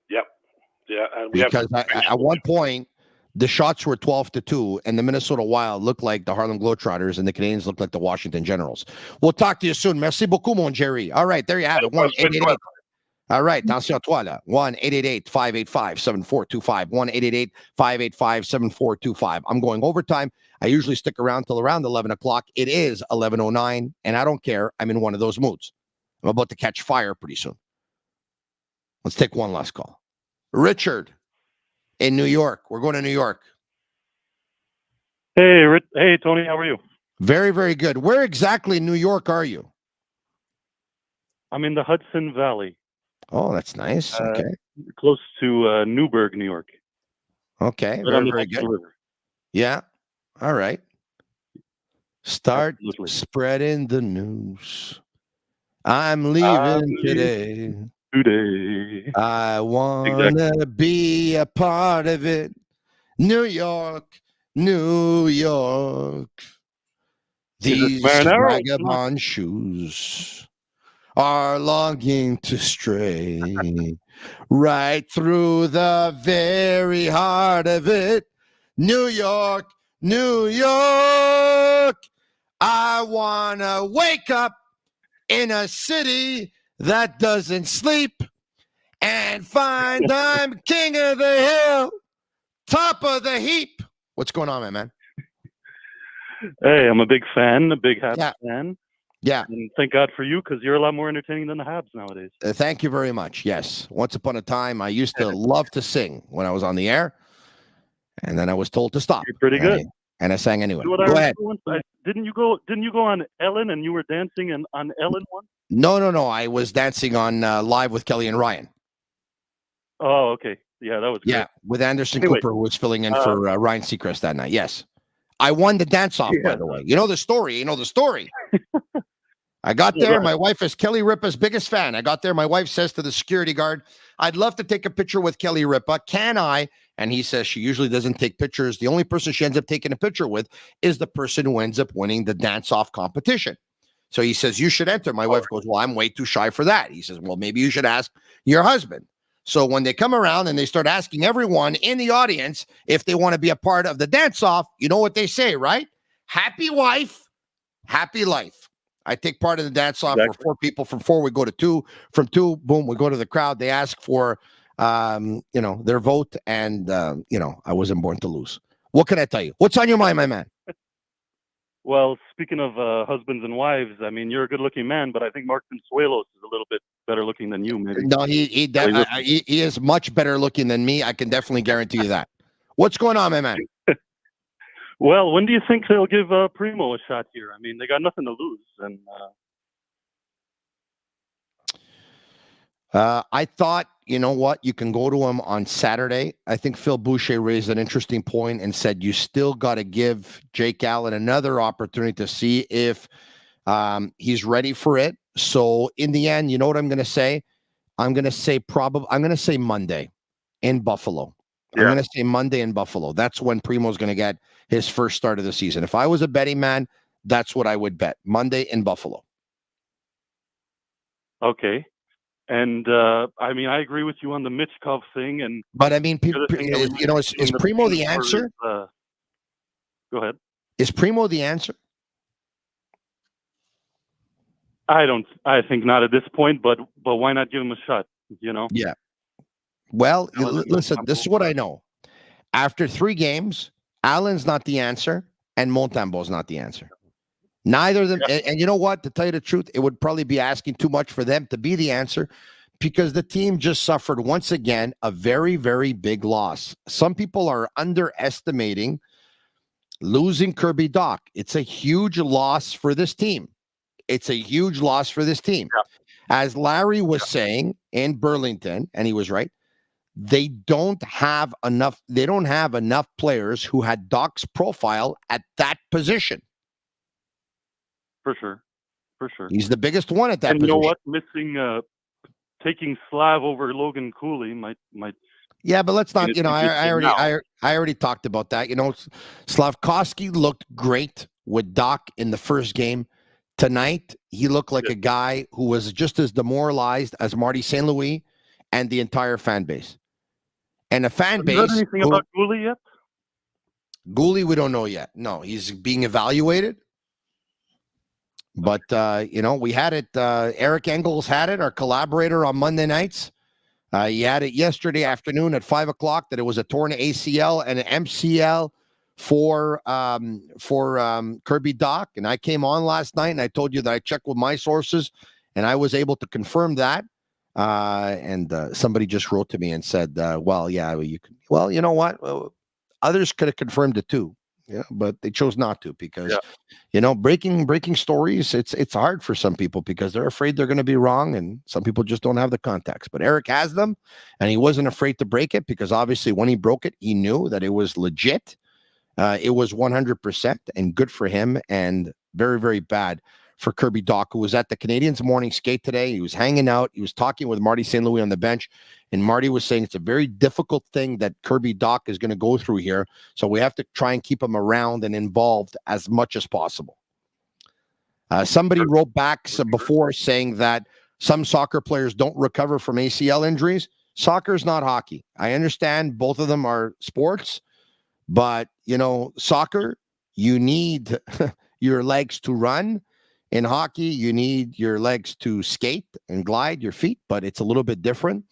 Speaker 11: Yep. Yeah. And
Speaker 6: because at one point, the shots were 12-2, and the Minnesota Wild looked like the Harlem Globetrotters, and the Canadians looked like the Washington Generals. We'll talk to you soon. Merci beaucoup, mon Jerry. All right, there you have it. 1-888. All right, attention à toi, là. 1-888-585-7425. 1-888-585-7425. I'm going overtime. I usually stick around till around 11 o'clock. It is 11:09, and I don't care. I'm in one of those moods. I'm about to catch fire pretty soon. Let's take one last call. Richard in New York. We're going to New York.
Speaker 12: Hey, Tony, how are you?
Speaker 6: Very, very good. Where exactly in New York are you?
Speaker 12: I'm in the Hudson Valley.
Speaker 6: Oh, that's nice. Okay.
Speaker 12: Close to Newburgh, New York.
Speaker 6: Okay. Very, very good. River. Yeah. All right. Start spreading the news. I'm leaving today.
Speaker 12: today.
Speaker 6: I want to be a part of it. New York, New York. These
Speaker 12: Marinaro?
Speaker 6: vagabond shoes are longing to stray right through the very heart of it. New York, New York. I want to wake up in a city that doesn't sleep and find I'm king of the hill, top of the heap. What's going on, my man?
Speaker 12: Hey, I'm a big fan, a big Habs fan.
Speaker 6: Yeah.
Speaker 12: And thank God for you, because you're a lot more entertaining than the Habs nowadays.
Speaker 6: Thank you very much. Yes. Once upon a time, I used to love to sing when I was on the air, and then I was told to stop.
Speaker 12: You're pretty good.
Speaker 6: And I sang anyway.
Speaker 12: You know
Speaker 6: Go ahead.
Speaker 12: Didn't you go on Ellen and you were dancing on Ellen once?
Speaker 6: No. I was dancing on Live with Kelly and Ryan.
Speaker 12: Oh, okay. Yeah, that was great.
Speaker 6: Yeah, with Anderson
Speaker 12: Anyway,
Speaker 6: Cooper, who was filling in for Ryan Seacrest that night. Yes. I won the dance-off, by the way. You know the story. I got there. My wife is Kelly Ripa's biggest fan. I got there. My wife says to the security guard, I'd love to take a picture with Kelly Ripa. Can I? And he says she usually doesn't take pictures. The only person she ends up taking a picture with is the person who ends up winning the dance-off competition. So he says, you should enter. My wife goes, well, I'm way too shy for that. He says, well, maybe you should ask your husband. So when they come around and they start asking everyone in the audience if they want to be a part of the dance-off, you know what they say, right? Happy wife, happy life. I take part in the dance-off. Exactly. We're 4 people. From 4, we go to 2. From 2, boom, we go to the crowd. They ask for, their vote, and, I wasn't born to lose. What can I tell you? What's on your mind, my man?
Speaker 12: Well, speaking of husbands and wives, I mean, you're a good-looking man, but I think Mark Consuelos is a little bit better looking than you, maybe.
Speaker 6: No, he is much better looking than me. I can definitely guarantee you that. What's going on, my man?
Speaker 12: Well, when do you think they'll give Primo a shot here? I mean, they got nothing to lose, and
Speaker 6: I thought, you know what, you can go to him on Saturday. I think Phil Boucher raised an interesting point and said you still got to give Jake Allen another opportunity to see if he's ready for it. So in the end, you know what I'm going to say? I'm going to say Monday in Buffalo. Yeah. I'm going to say Monday in Buffalo. That's when Primo's going to get his first start of the season. If I was a betting man, that's what I would bet. Monday in Buffalo.
Speaker 12: Okay. And I mean, I agree with you on the Mitchkov thing.
Speaker 6: But I mean, is Primo the answer?
Speaker 12: Go ahead.
Speaker 6: Is Primo the answer?
Speaker 12: I think not at this point, but why not give him a shot?
Speaker 6: Yeah. Well, listen, this is what I know. After 3 games, Allen's not the answer, and Montembeaux's not the answer. Neither of them. Yeah. And you know what? To tell you the truth, it would probably be asking too much for them to be the answer, because the team just suffered once again a very, very big loss. Some people are underestimating losing Kirby Dach. It's a huge loss for this team. Yeah. As Larry was saying in Burlington, and he was right, they don't have enough players who had Dach's profile at that position.
Speaker 12: For sure.
Speaker 6: He's the biggest one at that position.
Speaker 12: And you know what? Missing, taking Slav over Logan Cooley might.
Speaker 6: Yeah, but let's not. I already talked about that. Slavkovsky looked great with Dach in the first game. Tonight, he looked like a guy who was just as demoralized as Marty St. Louis and the entire fan base. And a fan base.
Speaker 12: Have you heard anything about Cooley yet?
Speaker 6: Cooley, we don't know yet. No, he's being evaluated. But, we had it. Eric Engels had it, our collaborator on Monday nights. He had it yesterday afternoon at 5 o'clock that it was a torn ACL and an MCL for Kirby Dach. And I came on last night and I told you that I checked with my sources and I was able to confirm that. And somebody just wrote to me and said, you know what? Others could have confirmed it too. Yeah, but they chose not to because, breaking stories, it's hard for some people because they're afraid they're going to be wrong, and some people just don't have the contacts. But Eric has them, and he wasn't afraid to break it because obviously when he broke it, he knew that it was legit. It was 100% and good for him, and very, very bad for Kirby Dach, who was at the Canadiens morning skate today. He was hanging out. He was talking with Marty St. Louis on the bench, and Marty was saying it's a very difficult thing that Kirby Dach is going to go through here, so we have to try and keep him around and involved as much as possible. Somebody wrote back before saying that some soccer players don't recover from ACL injuries. Soccer is not hockey. I understand both of them are sports, but, soccer, you need your legs to run. In hockey, you need your legs to skate and glide your feet, but it's a little bit different.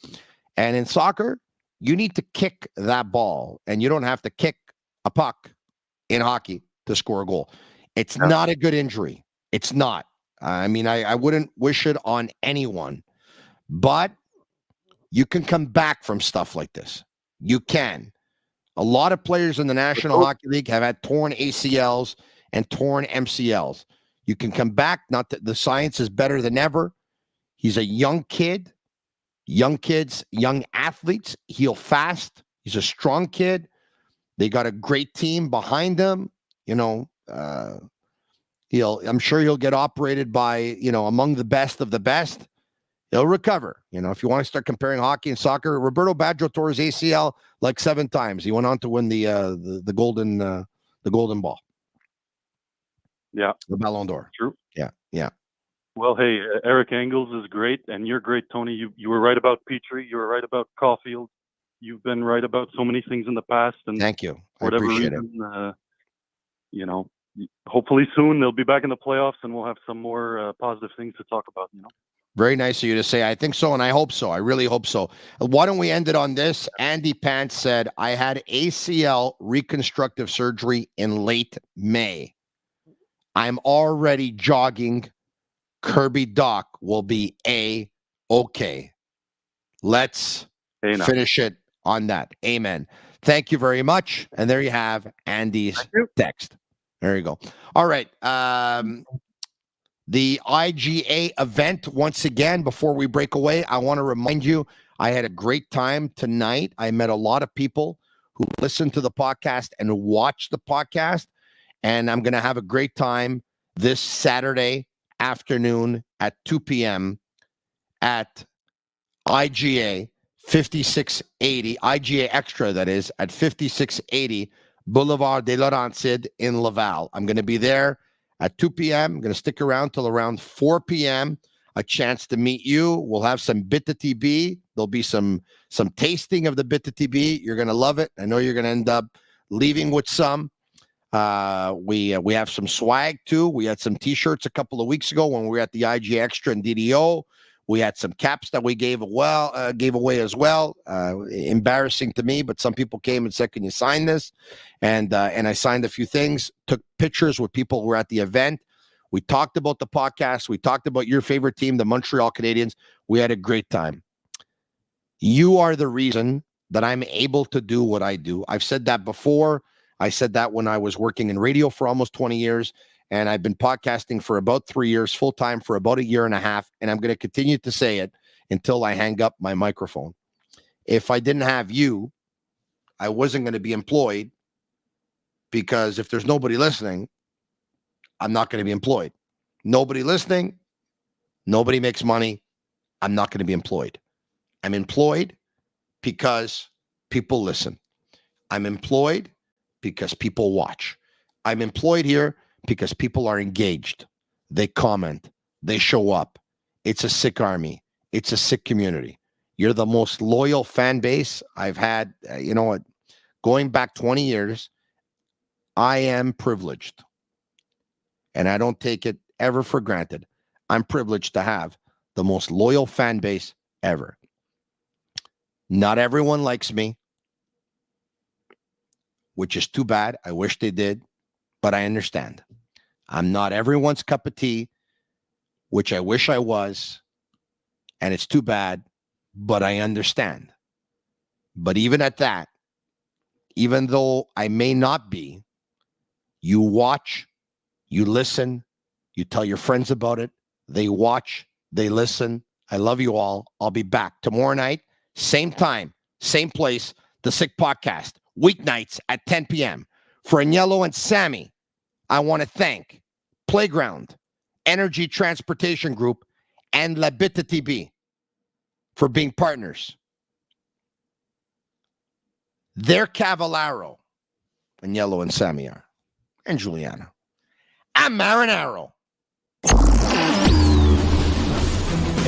Speaker 6: And in soccer, you need to kick that ball, and you don't have to kick a puck in hockey to score a goal. It's not a good injury. It's not. I mean, I wouldn't wish it on anyone, but you can come back from stuff like this. You can. A lot of players in the National Hockey League have had torn ACLs and torn MCLs. You can come back. Not that the science is better than ever. He's a young kid. Young kids, young athletes heal fast. He's a strong kid. They got a great team behind him. I'm sure he'll get operated by, among the best of the best. He'll recover. If you want to start comparing hockey and soccer, Roberto Baggio tore his ACL like 7 times. He went on to win the golden ball.
Speaker 12: Yeah.
Speaker 6: The Ballon d'Or.
Speaker 12: True.
Speaker 6: Yeah.
Speaker 12: Well, hey, Eric Engels is great, and you're great, Tony. You were right about Petrie. You were right about Caulfield. You've been right about so many things in the past. And
Speaker 6: thank you. I
Speaker 12: whatever
Speaker 6: appreciate
Speaker 12: reason, hopefully soon they'll be back in the playoffs, and we'll have some more positive things to talk about.
Speaker 6: Very nice of you to say. I think so, and I hope so. I really hope so. Why don't we end it on this? Andy Pants said, I had ACL reconstructive surgery in late May. I'm already jogging. Kirby Dach will be A-okay. Let's finish it on that. Amen. Thank you very much. And there you have Andy's text. There you go. All right. The IGA event, once again, before we break away, I want to remind you, I had a great time tonight. I met a lot of people who listen to the podcast and watch the podcast, and I'm going to have a great time this Saturday afternoon at 2 p.m. at IGA 5680, IGA Extra, that is, at 5680 Boulevard des Laurentides in Laval. I'm going to be there at 2 p.m. I'm going to stick around till around 4 p.m. A chance to meet you. We'll have some Bittt Tibi. There'll be some tasting of the Bittt Tibi. You're going to love it. I know you're going to end up leaving with some. We have some swag too. We had some T-shirts a couple of weeks ago when we were at the IG Extra and DDO. We had some caps that we gave away as well. Embarrassing to me, but some people came and said, "Can you sign this?" And I signed a few things. Took pictures with people who were at the event. We talked about the podcast. We talked about your favorite team, the Montreal Canadiens. We had a great time. You are the reason that I'm able to do what I do. I've said that before. I said that when I was working in radio for almost 20 years, and I've been podcasting for about 3 years, full-time for about 1.5 years, and I'm going to continue to say it until I hang up my microphone. If I didn't have you, I wasn't going to be employed, because if there's nobody listening, I'm not going to be employed. Nobody listening, nobody makes money, I'm not going to be employed. I'm employed because people listen. I'm employed because people watch. I'm employed here because people are engaged. They comment. They show up. It's a sick army. It's a sick community. You're the most loyal fan base I've had. You know what? Going back 20 years, I am privileged. And I don't take it ever for granted. I'm privileged to have the most loyal fan base ever. Not everyone likes me, which is too bad. I wish they did, but I understand. I'm not everyone's cup of tea, which I wish I was, and it's too bad, but I understand. But even at that, even though I may not be, you watch, you listen, you tell your friends about it, they watch, they listen. I love you all. I'll be back tomorrow night, same time, same place, The Sick Podcast. Weeknights at 10 p.m. For Agnello and Sammy, I want to thank Playground, Energy Transportation Group, and Bittt Tibi for being partners. They're Cavallaro and Yellow and Sammy are. And Juliana. I'm Marinaro.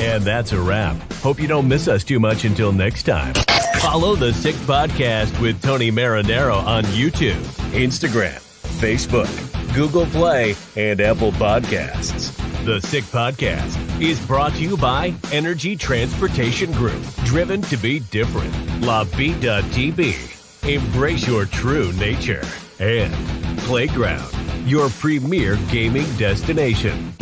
Speaker 3: And that's a wrap. Hope you don't miss us too much until next time. Follow the Sick Podcast with Tony Marinaro on YouTube, Instagram, Facebook, Google Play, and Apple Podcasts. The Sick Podcast is brought to you by Energy Transportation Group, driven to be different. Bittt, embrace your true nature. And Playground, your premier gaming destination.